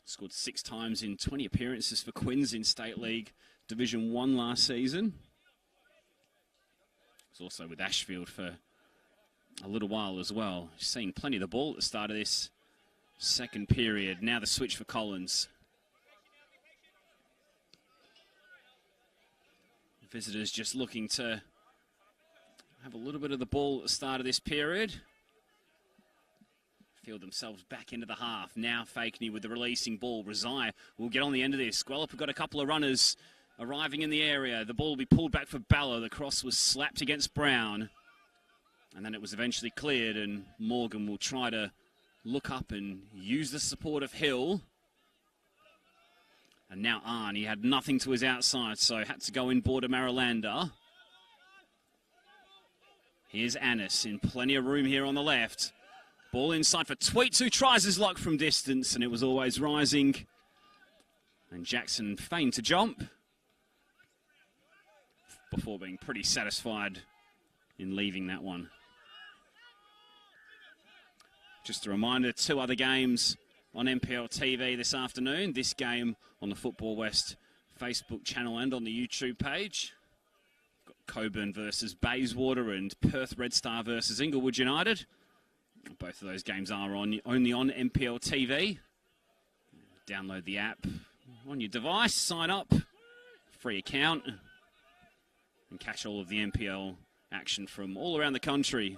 Scored 6 times in 20 appearances for Quins in State League Division 1 last season. Was also with Ashfield for a little while as well. Seeing plenty of the ball at the start of this second period. Now the switch for Collins. Visitors just looking to have a little bit of the ball at the start of this period. Feel themselves back into the half. Now Fakeney with the releasing ball. Rezai will get on the end of this. Gwelup have got a couple of runners arriving in the area. The ball will be pulled back for Balla. The cross was slapped against Brown. And then it was eventually cleared, and Morgan will try to look up and use the support of Hill. And now Arn, he had nothing to his outside, so had to go in border Maralander. Here's Annis in plenty of room here on the left. Ball inside for Tweets, who tries his luck from distance, and it was always rising. And Jackson feigned to jump before being pretty satisfied in leaving that one. Just a reminder, 2 other games on NPL TV this afternoon. This game on the Football West Facebook channel and on the YouTube page. We've got Coburn versus Bayswater and Perth Red Star versus Inglewood United. Both of those games are only on NPL TV. Download the app on your device, sign up, free account, and catch all of the NPL action from all around the country.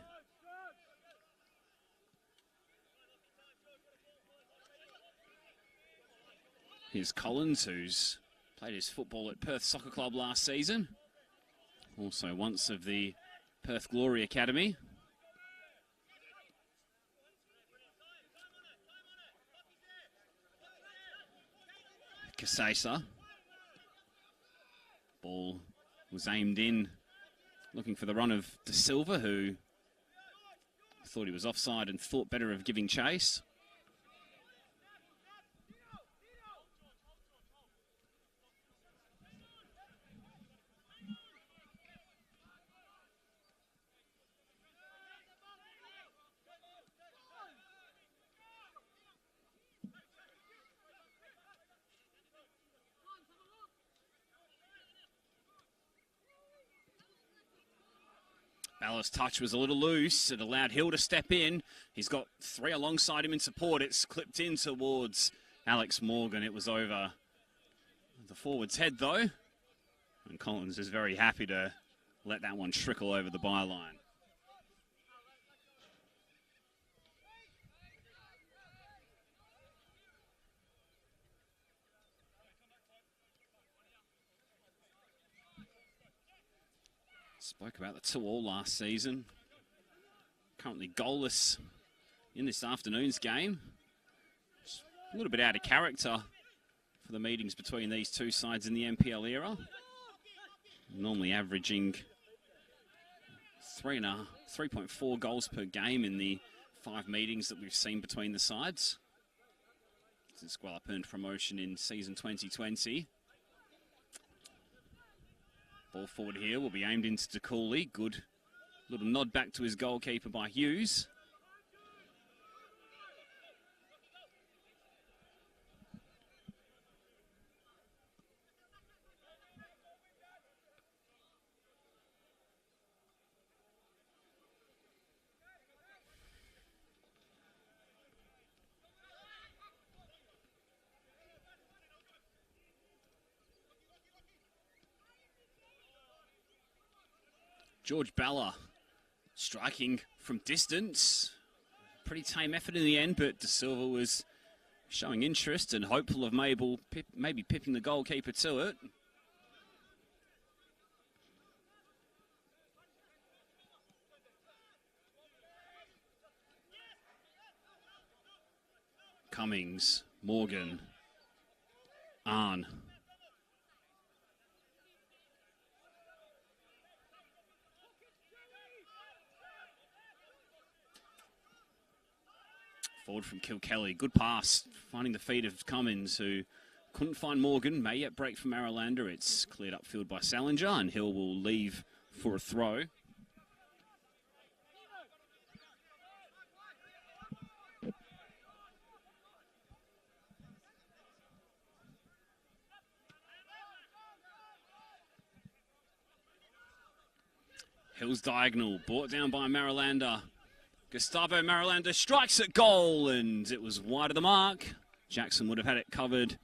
Here's Collins, who's played his football at Perth Soccer Club last season. Also once of the Perth Glory Academy. Casesa. Ball was aimed in, looking for the run of De Silva, who thought he was offside and thought better of giving chase. Balla's touch was a little loose. It allowed Hill to step in. He's got 3 alongside him in support. It's clipped in towards Alex Morgan. It was over the forward's head, though. And Collins is very happy to let that one trickle over the byline. Spoke about the 2-2 last season. Currently goalless in this afternoon's game. Just a little bit out of character for the meetings between these two sides in the NPL era. Normally averaging 3.4 goals per game in the 5 meetings that we've seen between the sides since Gwelup earned promotion in season 2020. Ball forward here will be aimed into Cooley. Good little nod back to his goalkeeper by Hughes. George Balla striking from distance. Pretty tame effort in the end, but De Silva was showing interest and hopeful of maybe pipping the goalkeeper to it. Cummings, Morgan, Arn. Forward from Kilkelly. Good pass, finding the feet of Cummins, who couldn't find Morgan. May yet break from Maralander. It's cleared upfield by Salinger, and Hill will leave for a throw. Hill's diagonal, brought down by Maralander. Gustavo Maralander strikes at goal, and it was wide of the mark. Jackson would have had it covered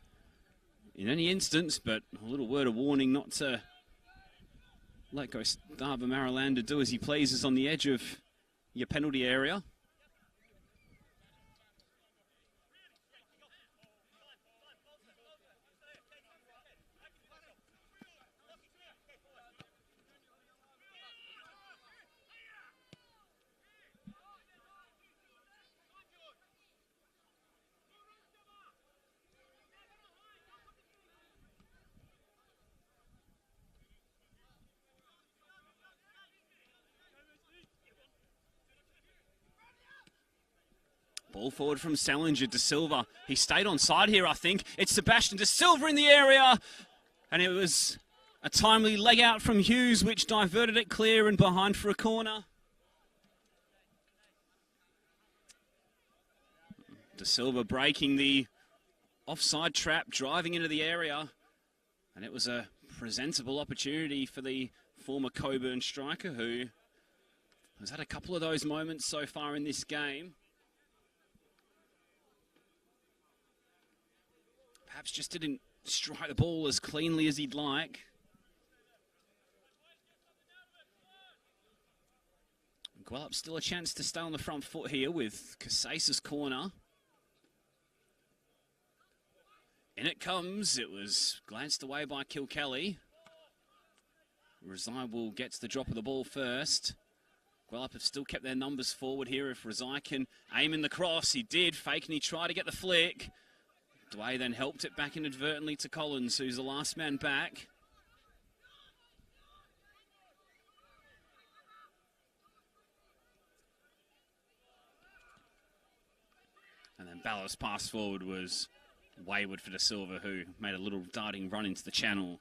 in any instance, but a little word of warning not to let Gustavo Maralander do as he pleases on the edge of your penalty area. Ball forward from Salinger. De Silva. He stayed on side here, I think. It's Sebastian De Silva in the area. And it was a timely leg out from Hughes, which diverted it clear and behind for a corner. De Silva breaking the offside trap, driving into the area. And it was a presentable opportunity for the former Coburn striker, who has had a couple of those moments so far in this game. Perhaps just didn't strike the ball as cleanly as he'd like. Gwelup still a chance to stay on the front foot here with Casase's corner. In it comes. It was glanced away by Kilkelly. Rezai will get to the drop of the ball first. Gwelup have still kept their numbers forward here. If Rezai can aim in the cross, he did. Fake, and he tried to get the flick. Dway then helped it back inadvertently to Collins, who's the last man back. And then Balla's pass forward was wayward for De Silva, who made a little darting run into the channel.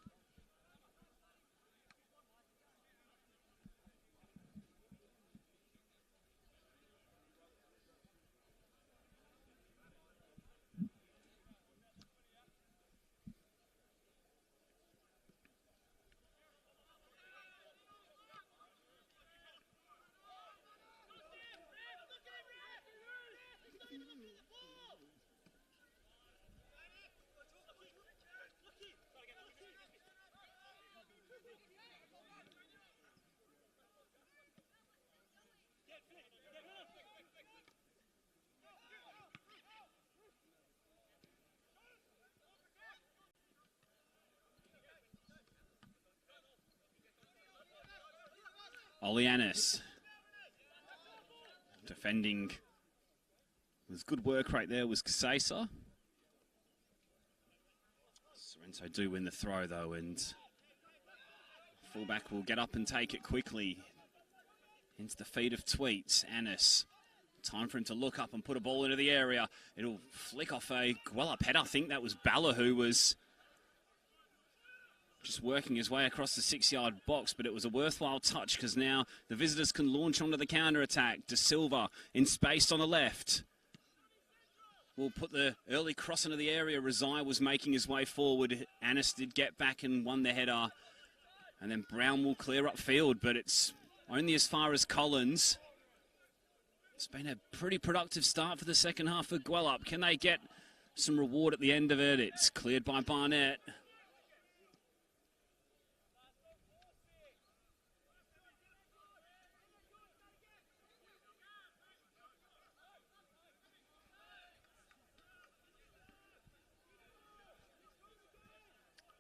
Olianis defending. Was good work right there, was Casasa. Sorrento do win the throw though, and fullback will get up and take it quickly into the feet of Tweets. Annis, time for him to look up and put a ball into the area. It'll flick off a Gwelup head. I think that was Balla who was just working his way across the 6-yard box, but it was a worthwhile touch because now the visitors can launch onto the counter-attack. De Silva in space on the left. Will put the early cross into the area. Rezai was making his way forward. Annis did get back and won the header. And then Brown will clear upfield, but it's only as far as Collins. It's been a pretty productive start for the second half for Gwelup. Can they get some reward at the end of it? It's cleared by Barnett.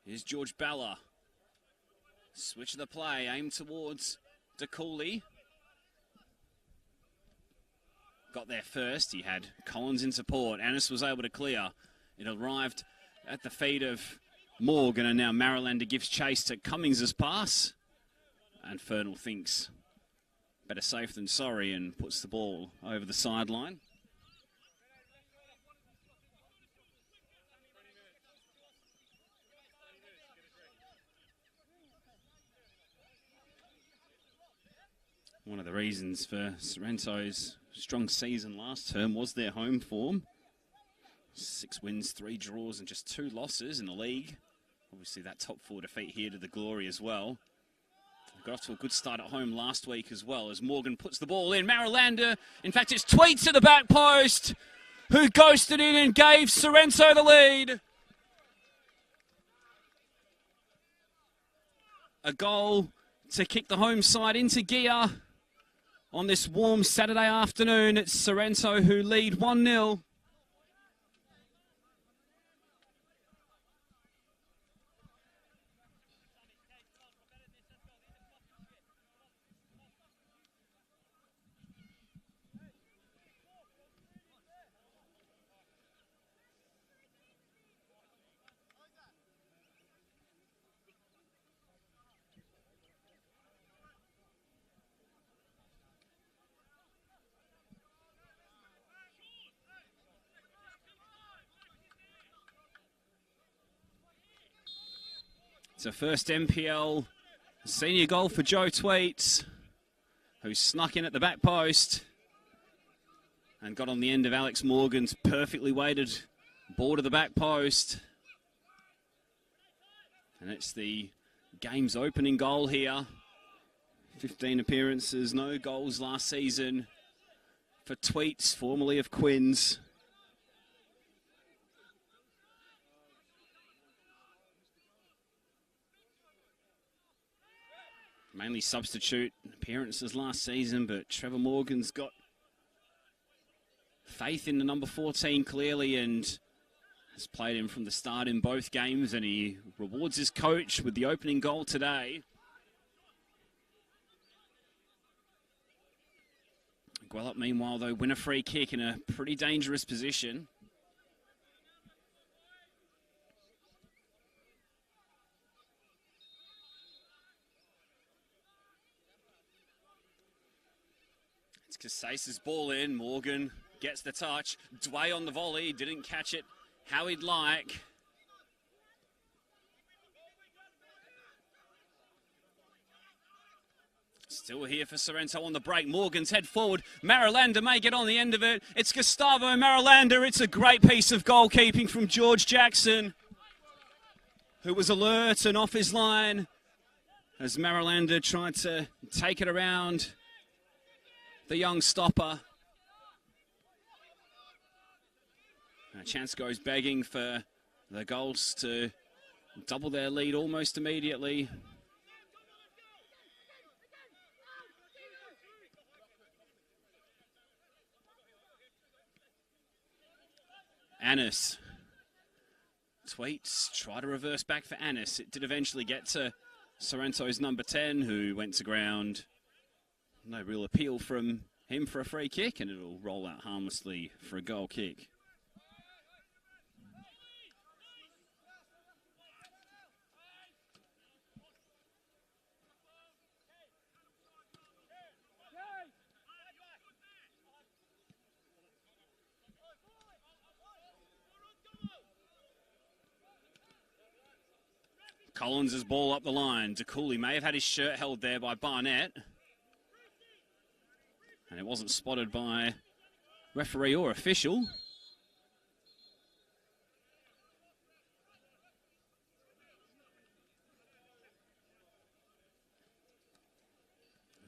Here's George Balla. Switch of the play, aim towards DeCooley. Got there first, he had Collins in support. Annis was able to clear. It arrived at the feet of Morgan, and now Marilander gives chase to Cummings' pass. And Fernal thinks better safe than sorry and puts the ball over the sideline. One of the reasons for Sorrento's strong season last term was their home form. 6 wins, 3 draws, and just 2 losses in the league. Obviously that top 4 defeat here to the glory as well. Got off to a good start at home last week as well as Morgan puts the ball in. Marilander, in fact it's Tweets at the back post, who ghosted in and gave Sorrento the lead. A goal to kick the home side into gear. On this warm Saturday afternoon, it's Sorrento who lead 1-0. It's a first NPL senior goal for Joe Tweets, who snuck in at the back post and got on the end of Alex Morgan's perfectly weighted ball to the back post. And it's the game's opening goal here. 15 appearances, no goals last season for Tweets, formerly of Quins. Mainly substitute appearances last season, but Trevor Morgan's got faith in the number 14 clearly and has played him from the start in both games, and he rewards his coach with the opening goal today. Gwelup, meanwhile, though, win a free kick in a pretty dangerous position. Casase's ball in, Morgan gets the touch, Dway on the volley, didn't catch it how he'd like. Still here for Sorrento on the break, Morgan's head forward, Marilander may get on the end of it, it's Gustavo Marilander, it's a great piece of goalkeeping from George Jackson, who was alert and off his line as Marilander tried to take it around the young stopper. And a chance goes begging for the goals to double their lead almost immediately. Annis. Tweets try to reverse back for Annis. It did eventually get to Sorrento's number 10, who went to ground. No real appeal from him for a free kick, and it'll roll out harmlessly for a goal kick. Collins' ball up the line. DeCooley may have had his shirt held there by Barnett. And it wasn't spotted by referee or official.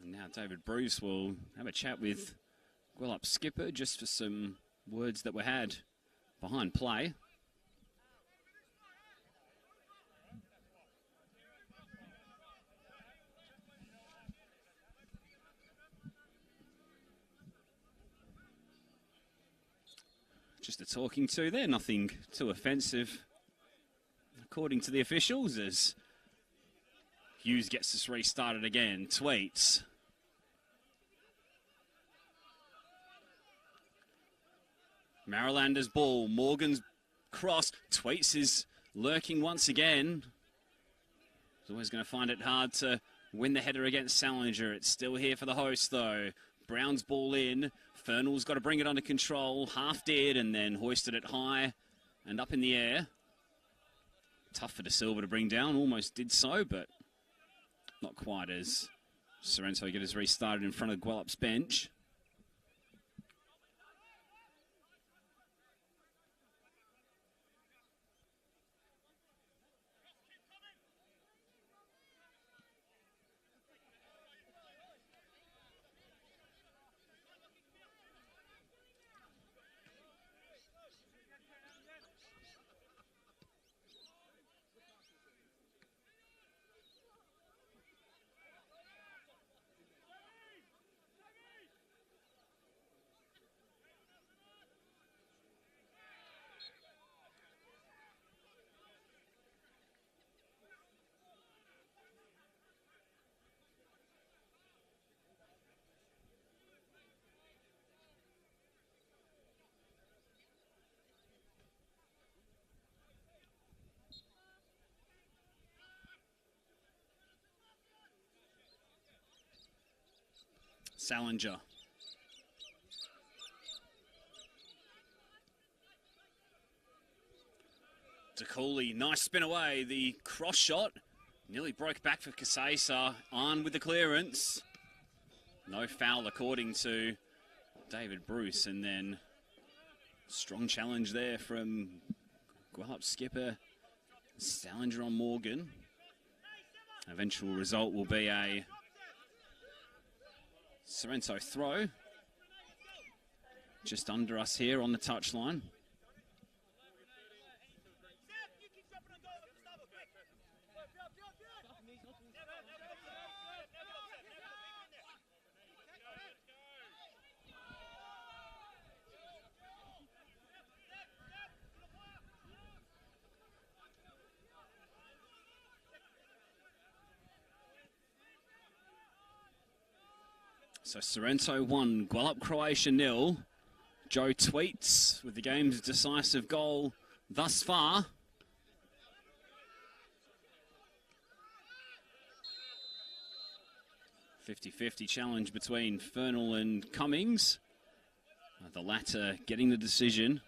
And now David Bruce will have a chat with Gwelup skipper just for some words that were had behind play. Just a talking to there, nothing too offensive, according to the officials, as Hughes gets this restarted again. Tweets. Marilander's ball, Morgan's cross. Tweets is lurking once again. He's always going to find it hard to win the header against Salinger. It's still here for the host, though. Brown's ball in. Fernall's got to bring it under control. Half did, and then hoisted it high and up in the air. Tough for De Silva to bring down. Almost did so, but not quite, as Sorrento get his restarted in front of Gwelup's bench. Salinger. DeCooley, nice spin away. The cross shot nearly broke back for Kasesa. On with the clearance. No foul according to David Bruce. And then strong challenge there from Gwelup skipper Salinger on Morgan. Eventual result will be a Sorrento throw. Just under us here on the touchline. So Sorrento 1, Gwelup Croatia 0. Joe Tweets with the game's decisive goal thus far. .50-50 challenge between Fernall and Cummings. The latter getting the decision.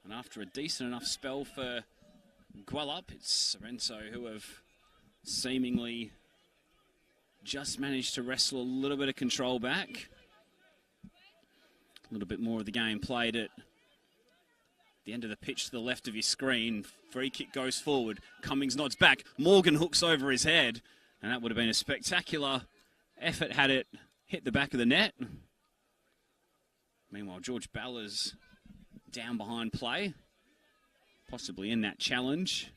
And after a decent enough spell for Gwelup, it's Sorrento who have seemingly just managed to wrestle a little bit of control back. A little bit more of the game played at the end of the pitch to the left of your screen. Free kick goes forward. Cummings nods back. Morgan hooks over his head. And that would have been a spectacular effort had it hit the back of the net. Meanwhile, George Ballas down behind play. Possibly in that challenge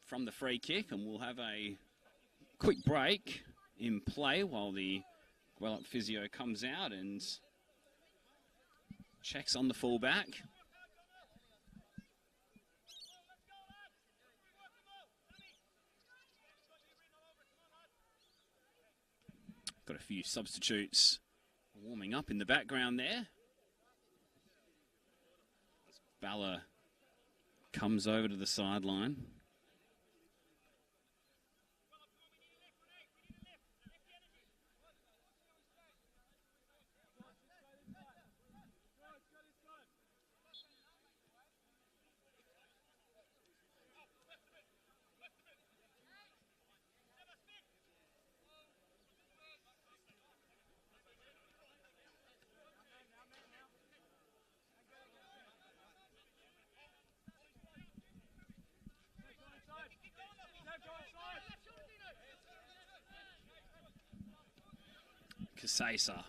from the free kick. And we'll have a quick break in play while the Gwelup physio comes out and checks on the fullback. Got a few substitutes warming up in the background there. Balla comes over to the sideline. Kasesa.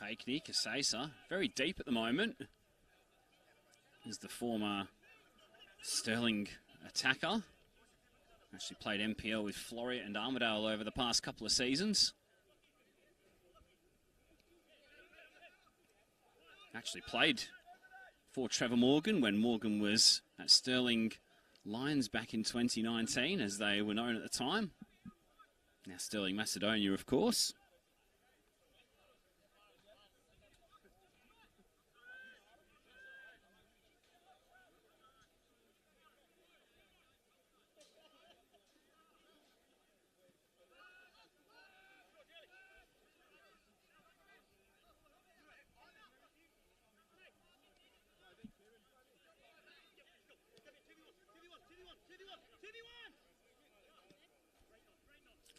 Fakey, Kasesa, very deep at the moment. Is the former Sterling attacker. Actually played NPL with Floreat and Armidale over the past couple of seasons. Actually played for Trevor Morgan when Morgan was at Sterling Lions back in 2019, as they were known at the time. Now Sterling Macedonia, of course.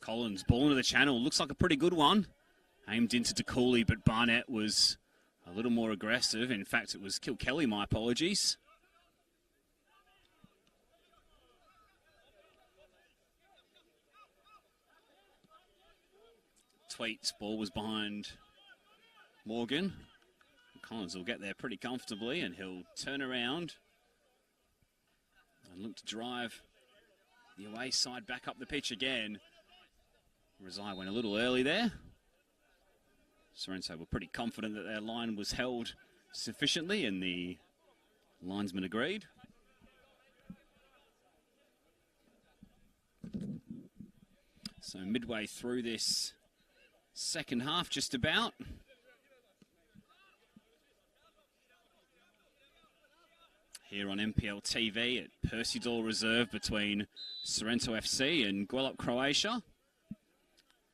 Collins, ball into the channel. Looks like a pretty good one. Aimed into DeCooley, but Barnett was a little more aggressive. In fact, it was Kilkelly, my apologies. Tweet's ball was behind Morgan. Collins will get there pretty comfortably, and he'll turn around and look to drive the away side back up the pitch again. Rezai went a little early there. Sorrento were pretty confident that their line was held sufficiently, and the linesman agreed. So midway through this second half, just about. Here on NPL TV at Percy-Doyle Reserve between Sorrento FC and Gwelup Croatia.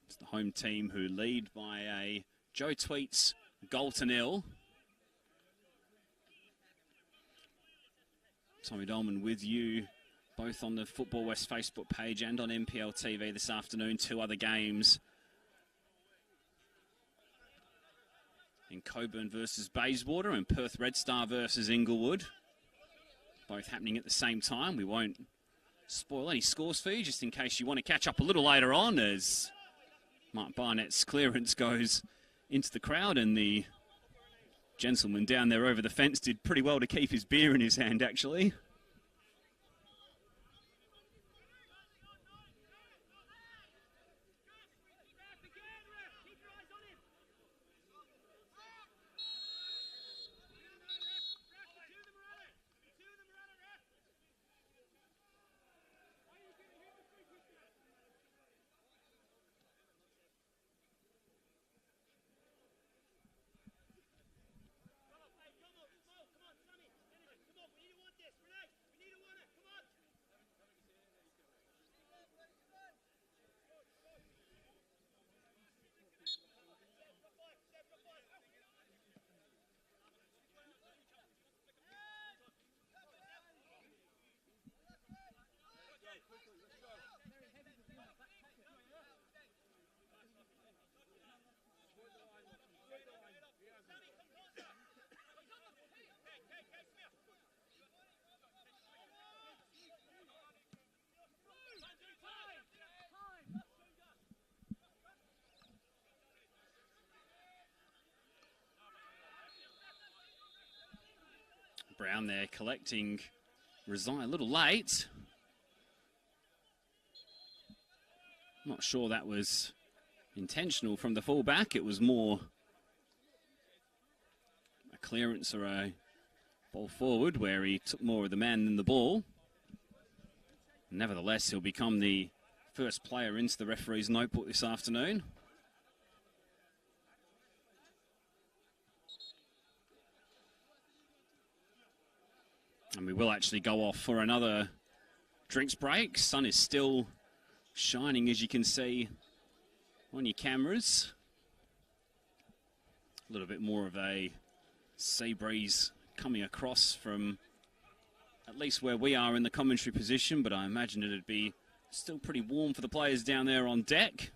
It's the home team who lead by a Joe Tweets goal to nil. Tommy Dolman with you both on the Football West Facebook page and on NPL TV this afternoon. Two other games in Coburn versus Bayswater and Perth Red Star versus Inglewood. Both happening at the same time. We won't spoil any scores for you, just in case you want to catch up a little later on, as Mark Barnett's clearance goes into the crowd, and the gentleman down there over the fence did pretty well to keep his beer in his hand, actually. Brown there collecting Rezai a little late. Not sure that was intentional from the fullback. It was more a clearance or a ball forward where he took more of the man than the ball. Nevertheless, he'll become the first player into the referee's notebook this afternoon. And we will actually go off for another drinks break. Sun is still shining, as you can see on your cameras. A little bit more of a sea breeze coming across from at least where we are in the commentary position, but I imagine it'd be still pretty warm for the players down there on deck.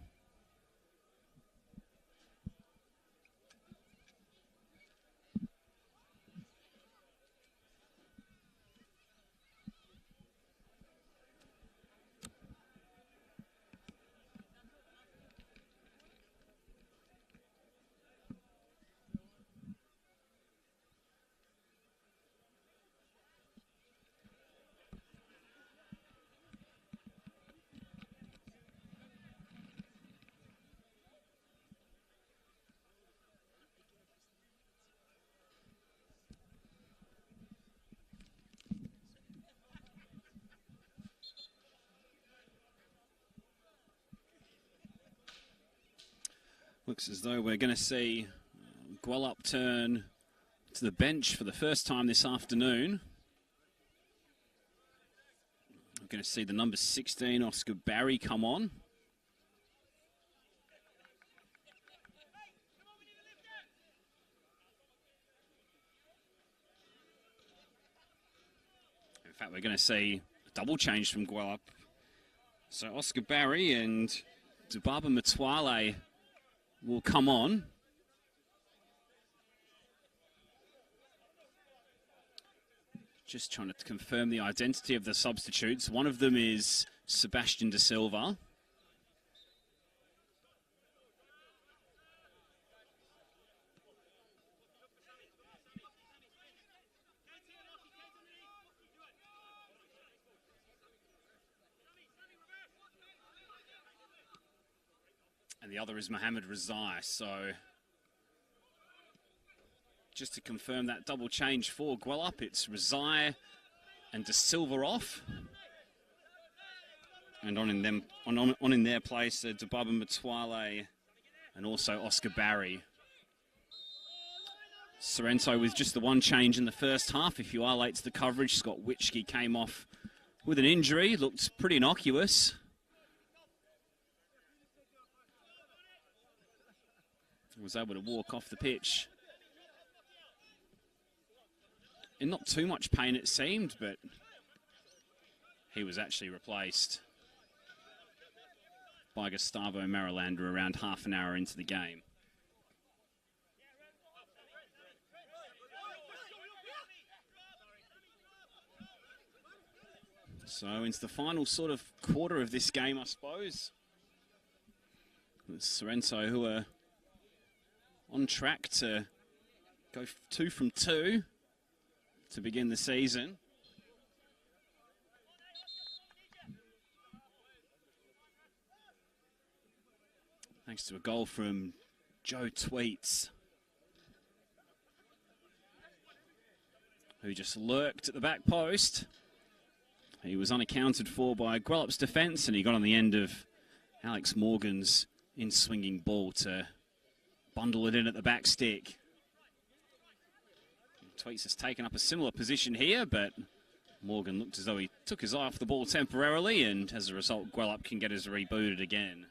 Looks as though we're going to see Gwelup turn to the bench for the first time this afternoon. We're going to see the number 16, Oscar Barry, come on. In fact, we're going to see a double change from Gwelup. So Oscar Barry and Dubaba Matwale will come on. Just trying to confirm the identity of the substitutes. One of them is Sebastian Da Silva. And the other is Mohamed Razai. So just to confirm that double change for Gwelup, it's Razai and Da Silva off. And on in their place, Dubaba Matwale and also Oscar Barry. Sorrento with just the one change in the first half. If you are late to the coverage, Scott Witchke came off with an injury. Looked pretty innocuous. Was able to walk off the pitch in not too much pain, it seemed, but he was actually replaced by Gustavo Marilander around half an hour into the game. So into the final sort of quarter of this game, I suppose. With Sorrento, who are on track to go 2 from 2 to begin the season. Thanks to a goal from Joe Tweets, who just lurked at the back post. He was unaccounted for by Gwelup's defence, and he got on the end of Alex Morgan's in-swinging ball to bundle it in at the back stick. Tweets has taken up a similar position here, but Morgan looked as though he took his eye off the ball temporarily, and as a result, Gwelup can get us rebooted again.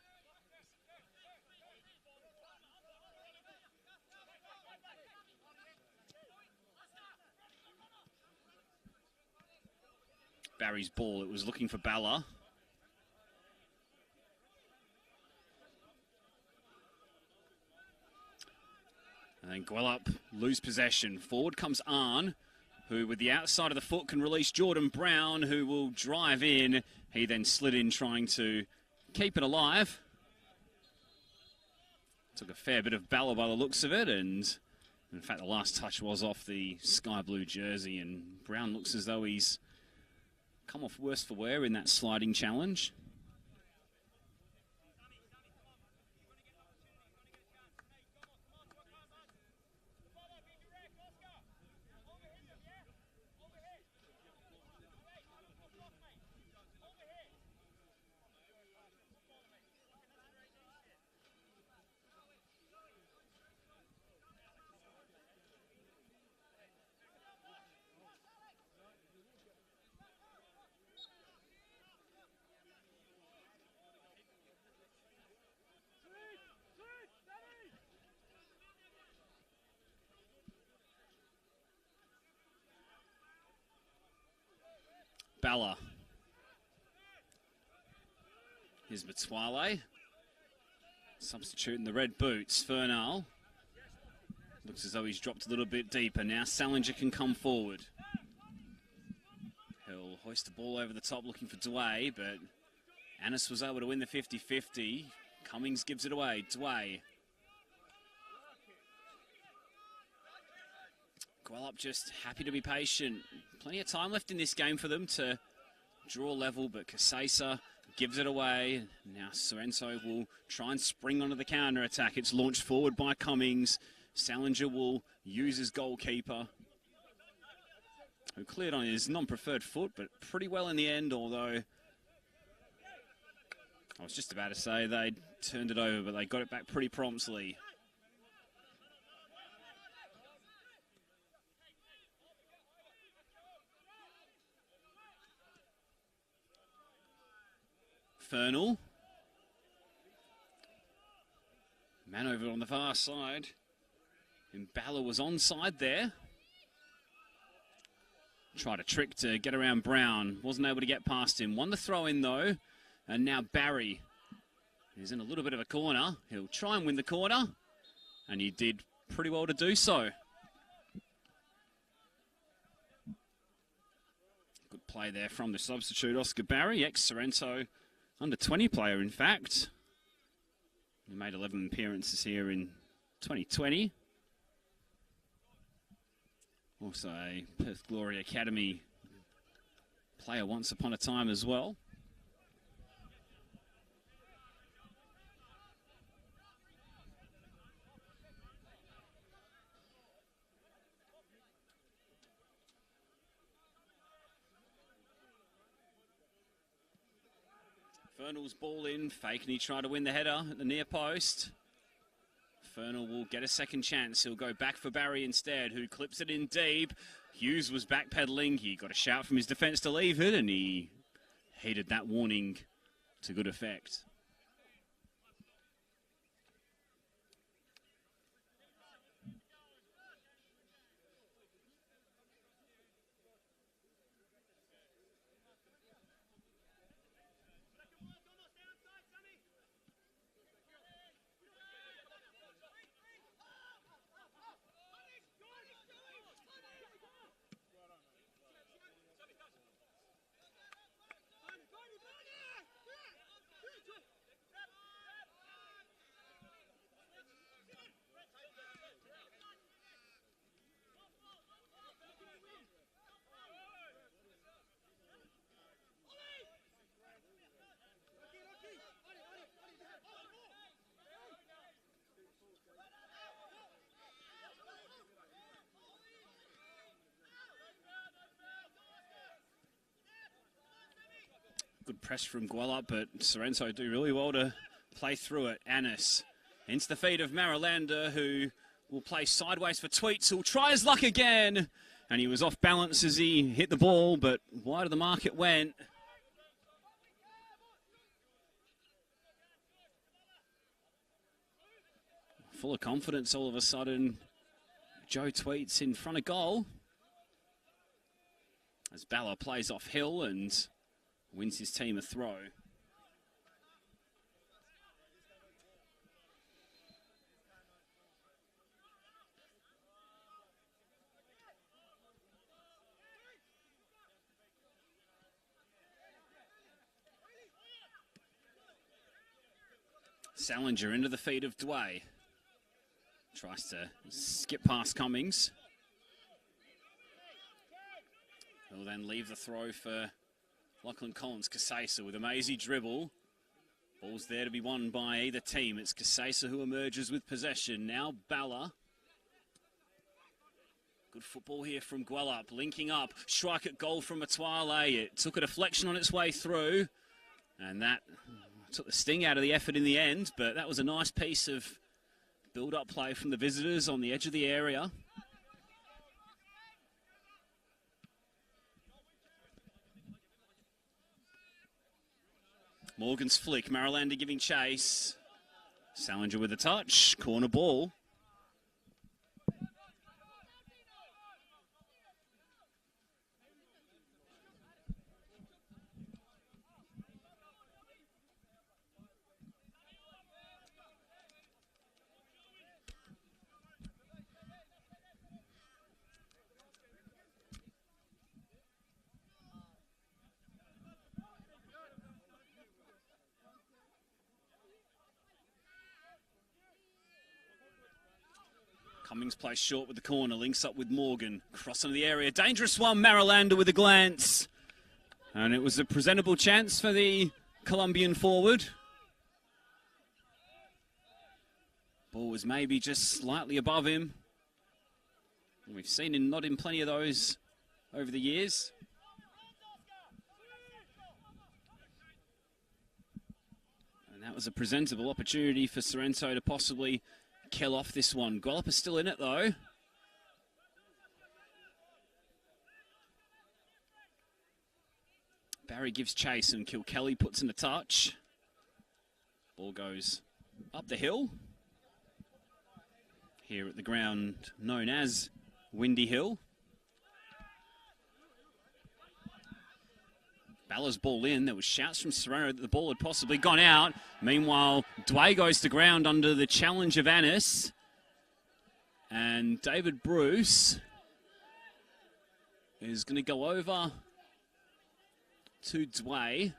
Barry's ball, it was looking for Balla. And then Gwelup lose possession. Forward comes Arn, who with the outside of the foot can release Jordan Brown, who will drive in. He then slid in trying to keep it alive. Took a fair bit of Balla by the looks of it, and in fact the last touch was off the sky blue jersey, and Brown looks as though he's come off worse for wear in that sliding challenge. Balla. Here's Matwale. Substituting the red boots. Fernal. Looks as though he's dropped a little bit deeper. Now Salinger can come forward. He'll hoist the ball over the top looking for Dway, but Annis was able to win the 50-50. Cummings gives it away. Dway. Gwelup just happy to be patient. Plenty of time left in this game for them to draw level, but Kasesa gives it away. Now Sorrento will try and spring onto the counter-attack. It's launched forward by Cummings. Salinger will use his goalkeeper, who cleared on his non-preferred foot, but pretty well in the end, although I was just about to say they turned it over, but they got it back pretty promptly. Fernal. Man over on the far side. And Balla was onside there. Tried a trick to get around Brown. Wasn't able to get past him. Won the throw in though. And now Barry is in a little bit of a corner. He'll try and win the corner. And he did pretty well to do so. Good play there from the substitute, Oscar Barry, ex-Sorrento under 20 player, in fact. He made 11 appearances here in 2020. Also a Perth Glory Academy player once upon a time as well. Fernal's ball in, fake, and he tried to win the header at the near post. Fernal will get a second chance. He'll go back for Barry instead, who clips it in deep. Hughes was backpedaling. He got a shout from his defence to leave it, and he heeded that warning to good effect. Good press from Gwelup, but Sorrento do really well to play through it. Annis into the feet of Marilander, who will play sideways for Tweets, who'll try his luck again. And he was off balance as he hit the ball, but wide of the mark it went. Full of confidence all of a sudden. Joe Tweets in front of goal. As Balla plays off Hill and wins his team a throw. Salinger into the feet of Dway. Tries to skip past Cummings. He'll then leave the throw for Lachlan Collins. Casesa with a mazy dribble. Ball's there to be won by either team. It's Casesa who emerges with possession. Now Balla. Good football here from Gwelup. Linking up. Strike at goal from Matuale. It took a deflection on its way through. And that took the sting out of the effort in the end. But that was a nice piece of build-up play from the visitors on the edge of the area. Morgan's flick, Marilander giving chase. Salinger with a touch, corner ball. Cummings plays short with the corner, links up with Morgan. Cross into the area, dangerous one, Marilander with a glance. And it was a presentable chance for the Colombian forward. Ball was maybe just slightly above him. We've seen him not in plenty of those over the years. And that was a presentable opportunity for Sorrento to possibly kill off this one. Gwelup is still in it, though. Barry gives chase and Kilkelly puts in a touch. Ball goes up the hill. Here at the ground known as Windy Hill. Balla's ball in. There was shouts from Sorrento that the ball had possibly gone out. Meanwhile, Dway goes to ground under the challenge of Annis. And David Bruce is going to go over to Dway.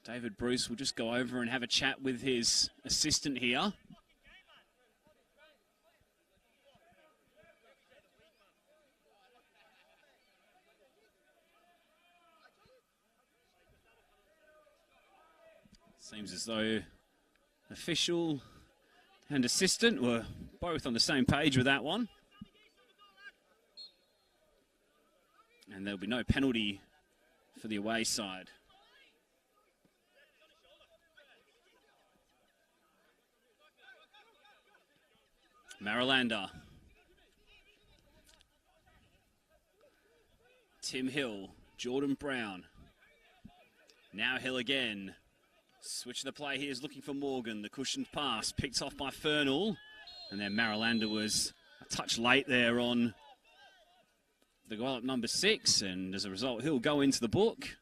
David Bruce will just go over and have a chat with his assistant here. Seems as though official and assistant were both on the same page with that one. And there'll be no penalty for the away side. Marilander. Tim Hill. Jordan Brown. Now Hill again. Switch the play here is looking for Morgan. The cushioned pass picked off by Fernall. And then Marilander was a touch late there on the Gwelup number 6. And as a result, he'll go into the book.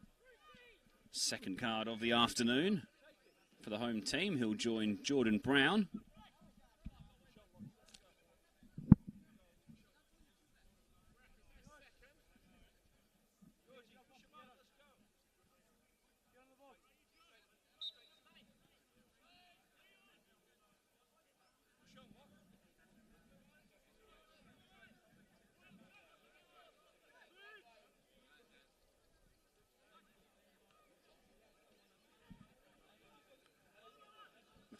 Second card of the afternoon for the home team. He'll join Jordan Brown.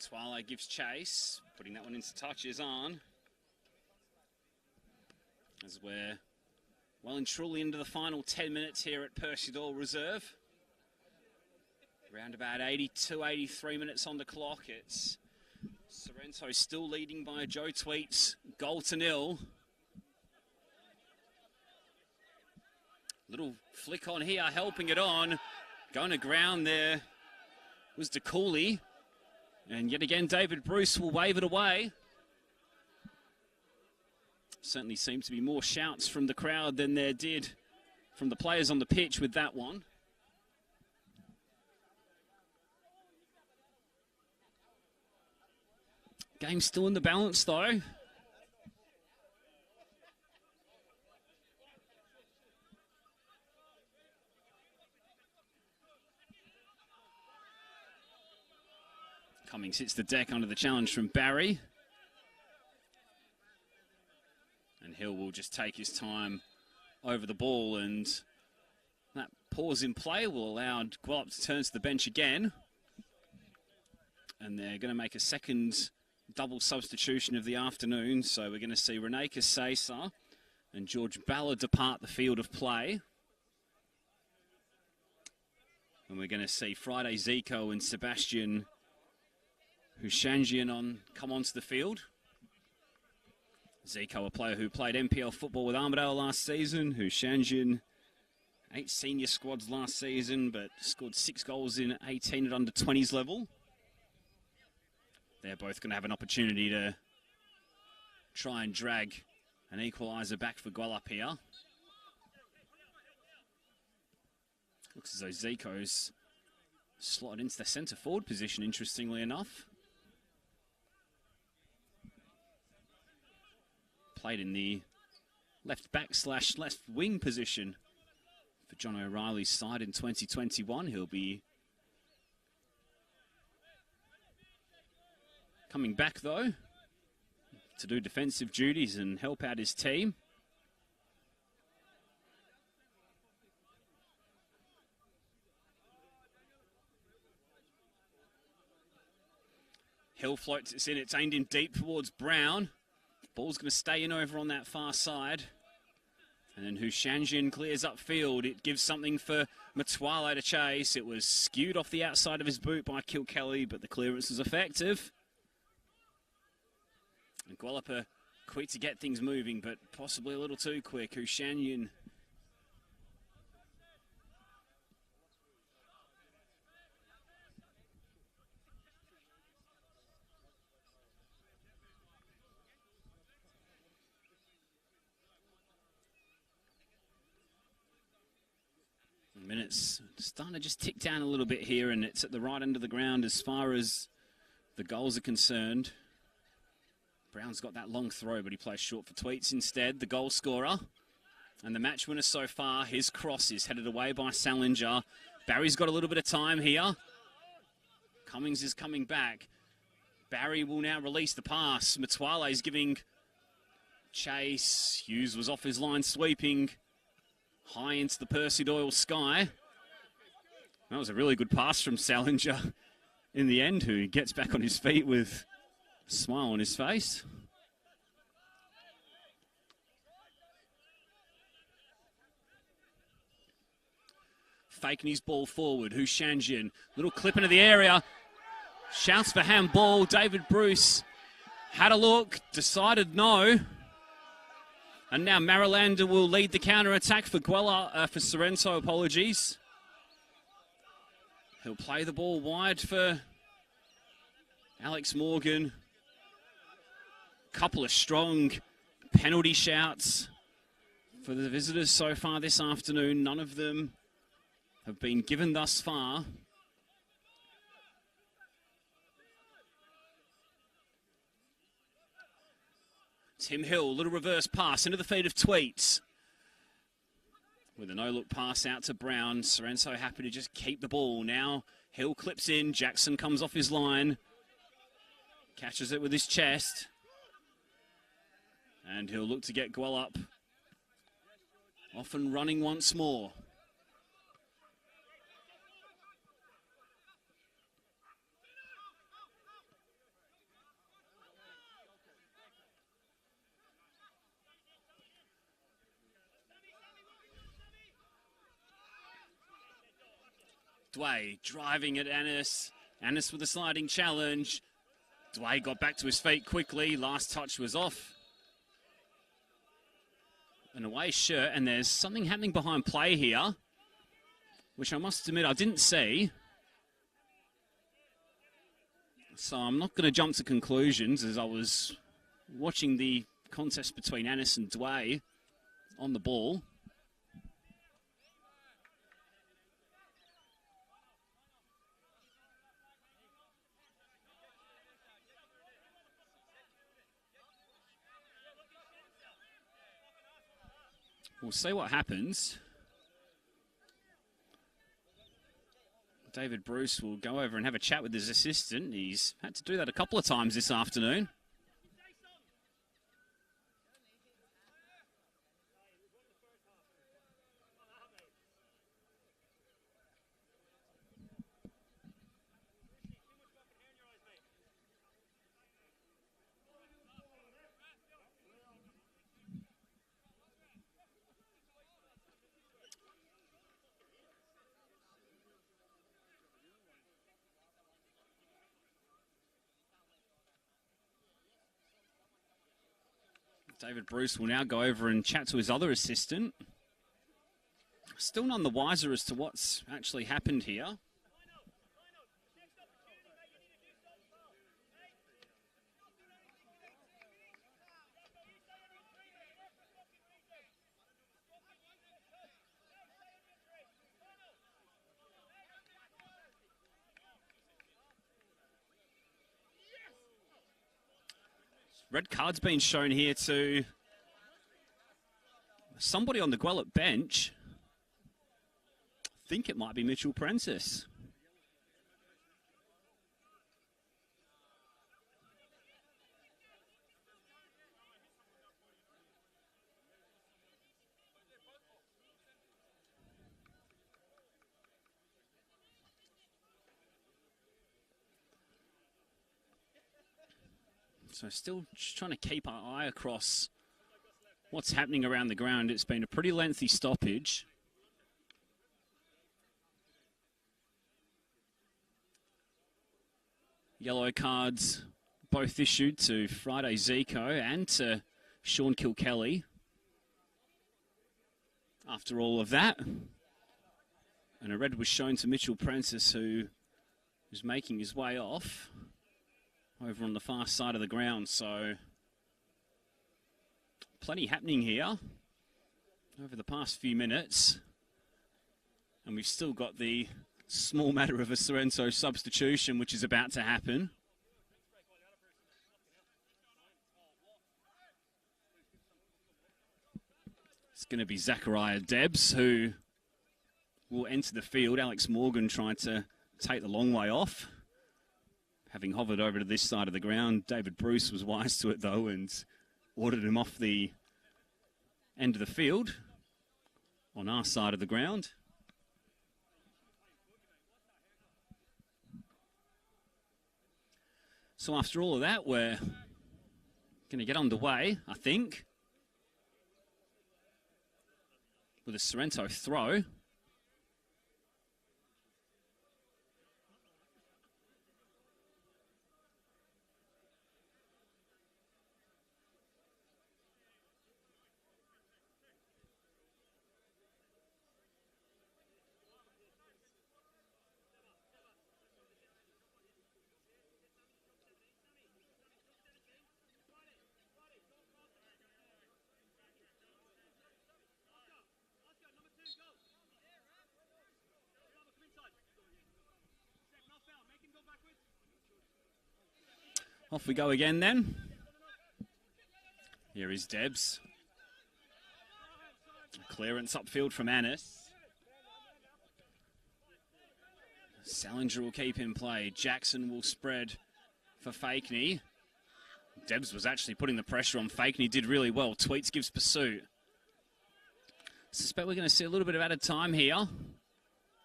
Twilight gives chase, putting that one into touch is on. As we're well and truly into the final 10 minutes here at Percy Doyle Reserve. Around about 82, 83 minutes on the clock. It's Sorrento still leading by Joe Tweet's goal to nil. Little flick on here, helping it on. Going to ground there was DeCooley. And yet again, David Bruce will wave it away. Certainly seems to be more shouts from the crowd than there did from the players on the pitch with that one. Game still in the balance, though. Cummings hits the deck under the challenge from Barry. And Hill will just take his time over the ball, and that pause in play will allow Gwelup to turn to the bench again. And they're going to make a second double substitution of the afternoon. So we're going to see Rene Kasesa and George Balla depart the field of play. And we're going to see Friday Zico and Sebastian Hushangian come onto the field. Zico, a player who played NPL football with Armidale last season. Hushangian, 8 senior squads last season, but scored 6 goals in 18 at under 20s level. They're both going to have an opportunity to try and drag an equaliser back for Gwelup here. Looks as though Zico's slotted into the centre forward position, interestingly enough. Played in the left back / left wing position for John O'Reilly's side in 2021. He'll be coming back, though, to do defensive duties and help out his team. Hill floats it in. It's aimed in deep towards Brown. Ball's going to stay in over on that far side. And then Hushanjian clears upfield. It gives something for Matwale to chase. It was skewed off the outside of his boot by Kilkelly, but the clearance was effective. And Gwelup are quick to get things moving, but possibly a little too quick. Hushanjian. Minutes starting to just tick down a little bit here, and it's at the right end of the ground as far as the goals are concerned. Brown's got that long throw, but he plays short for Tweets instead. The goal scorer and the match winner so far. His cross is headed away by Salinger. Barry's got a little bit of time here. Cummings is coming back. Barry will now release the pass. Matwale is giving chase. Hughes was off his line sweeping. High into the Percy Doyle sky. That was a really good pass from Salinger in the end, who gets back on his feet with a smile on his face. Faking his ball forward. Hushanjian, little clip into the area. Shouts for handball. David Bruce had a look, decided no. And now Marilander will lead the counter-attack for for Sorrento, apologies. He'll play the ball wide for Alex Morgan. Couple of strong penalty shouts for the visitors so far this afternoon. None of them have been given thus far. Tim Hill, little reverse pass into the feet of Tweets. With a no-look pass out to Brown. Sorrento happy to just keep the ball. Now Hill clips in. Jackson comes off his line. Catches it with his chest. And he'll look to get Gwelup off and running once more. Dway driving at Annis. Annis with a sliding challenge. Dway got back to his feet quickly. Last touch was off. An away shirt, and there's something happening behind play here, which I must admit I didn't see. So I'm not going to jump to conclusions, as I was watching the contest between Annis and Dway on the ball. We'll see what happens. David Bruce will go over and have a chat with his assistant. He's had to do that a couple of times this afternoon. David Bruce will now go over and chat to his other assistant. Still none the wiser as to what's actually happened here. Red card's been shown here to somebody on the Gwelup bench. I think it might be Mitchell Prentice. So still just trying to keep our eye across what's happening around the ground. It's been a pretty lengthy stoppage. Yellow cards both issued to Friday Zico and to Sean Kilkelly. After all of that, and a red was shown to Mitchell Prentice, who was making his way off over on the far side of the ground. So plenty happening here over the past few minutes. And we've still got the small matter of a Sorrento substitution, which is about to happen. It's going to be Zachariah Debs, who will enter the field. Alex Morgan trying to take the long way off, having hovered over to this side of the ground. David Bruce was wise to it, though, and ordered him off the end of the field on our side of the ground. So after all of that, we're going to get underway, I think, with a Sorrento throw. Off we go again then. Here is Debs. Clearance upfield from Annis. Salinger will keep in play. Jackson will spread for Fakeney. Debs was actually putting the pressure on Fakeney. Did really well. Tweets gives pursuit. Suspect we're going to see a little bit of added time here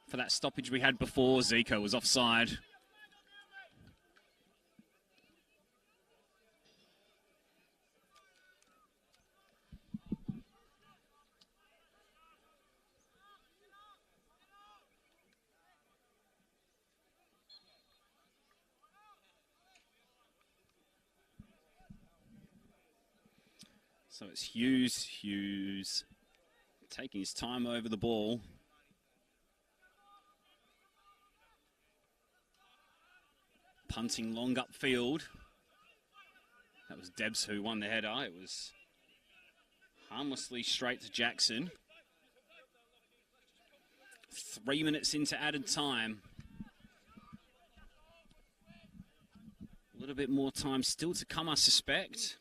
for that stoppage we had before. Zico was offside. So it's Hughes taking his time over the ball. Punting long upfield. That was Debs who won the header. It was harmlessly straight to Jackson. 3 minutes into added time. A little bit more time still to come, I suspect.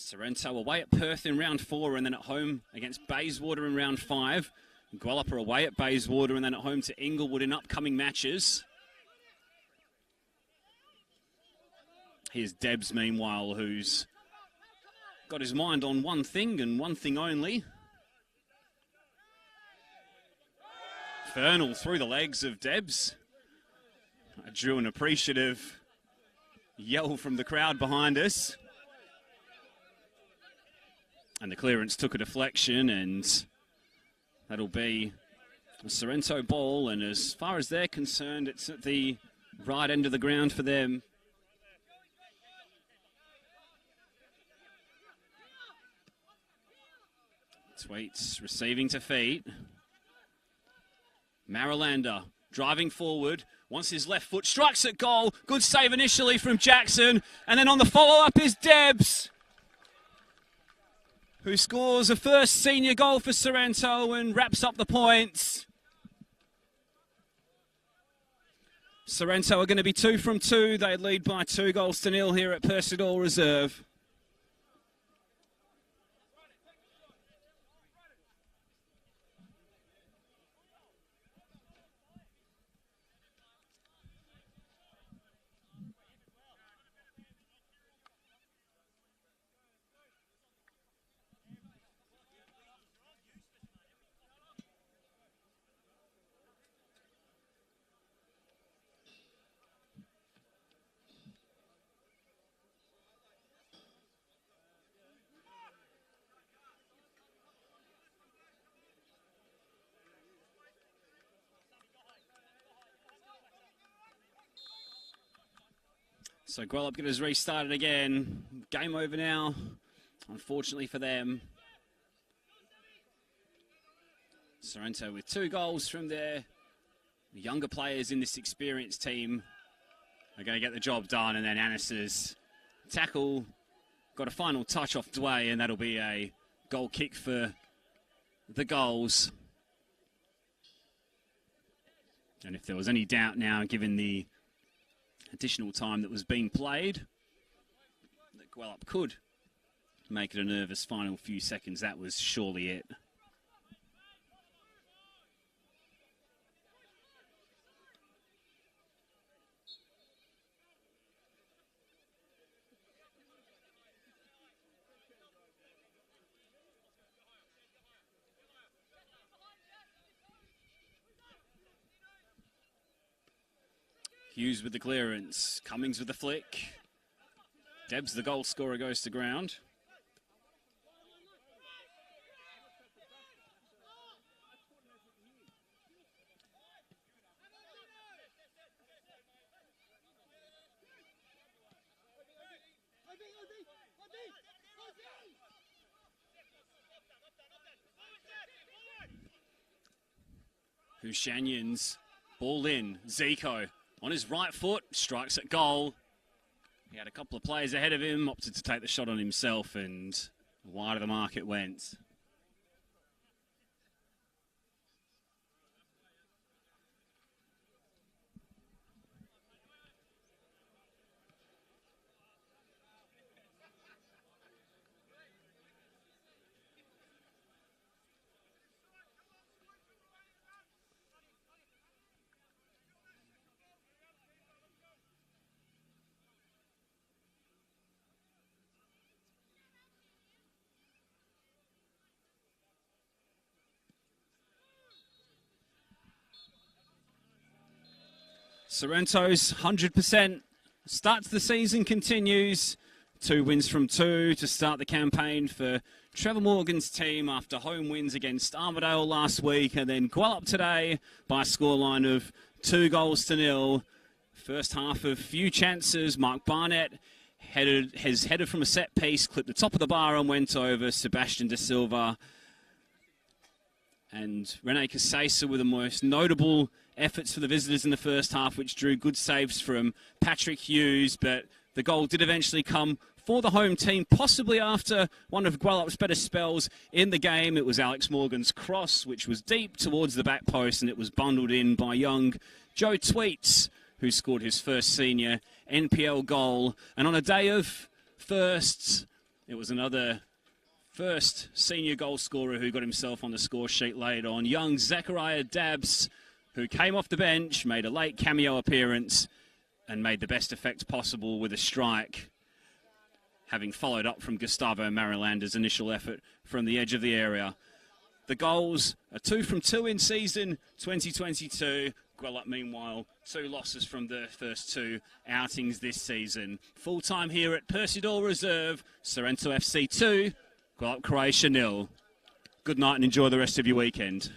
Sorrento away at Perth in round 4 and then at home against Bayswater in round 5. Gwelup away at Bayswater and then at home to Inglewood in upcoming matches. Here's Debs, meanwhile, who's got his mind on one thing and one thing only. Fernal through the legs of Debs. I drew an appreciative yell from the crowd behind us. And the clearance took a deflection, and that'll be a Sorrento ball. And as far as they're concerned, it's at the right end of the ground for them. Tweets receiving to feet. Marilander driving forward. Wants his left foot, strikes at goal. Good save initially from Jackson. And then on the follow-up is Debs, who scores a first senior goal for Sorrento and wraps up the points. Sorrento are going to be 2 from 2. They lead by 2-0 here at Percidor Reserve. So Gwelup get us restarted again. Game over now, unfortunately for them. Sorrento with 2 goals from their younger players in this experienced team are going to get the job done, and then Annis's tackle got a final touch off Dway, and that'll be a goal kick for the goals. And if there was any doubt now, given the additional time that was being played, that Gwelup could make it a nervous final few seconds, that was surely it. Hughes with the clearance, Cummings with the flick. Debs, the goal scorer, goes to ground. Hushanians, ball in, Zico. On his right foot, strikes at goal. He had a couple of players ahead of him, opted to take the shot on himself, and wide of the mark it went. Sorrento's 100% start to the season continues. 2 wins from 2 to start the campaign for Trevor Morgan's team after home wins against Armidale last week, and then Gwelup today by a scoreline of 2-0. First half of few chances. Mark Barnett has headed from a set piece, clipped the top of the bar and went over. Sebastian De Silva and Rene Casesa were the most notable efforts for the visitors in the first half, which drew good saves from Patrick Hughes, but the goal did eventually come for the home team, possibly after one of Gwelup's better spells in the game. It was Alex Morgan's cross, which was deep towards the back post, and it was bundled in by young Joe Tweets, who scored his first senior NPL goal. And on a day of firsts, it was another first senior goal scorer who got himself on the score sheet later on. Young Zachariah Dabbs, who came off the bench, made a late cameo appearance, and made the best effect possible with a strike, having followed up from Gustavo Marilander's initial effort from the edge of the area. The goals are 2 from 2 in season 2022. Gwelup, meanwhile, 2 losses from the first 2 outings this season. Full-time here at Percy-Doyle Reserve, Sorrento FC 2, Gwelup Croatia 0. Good night and enjoy the rest of your weekend.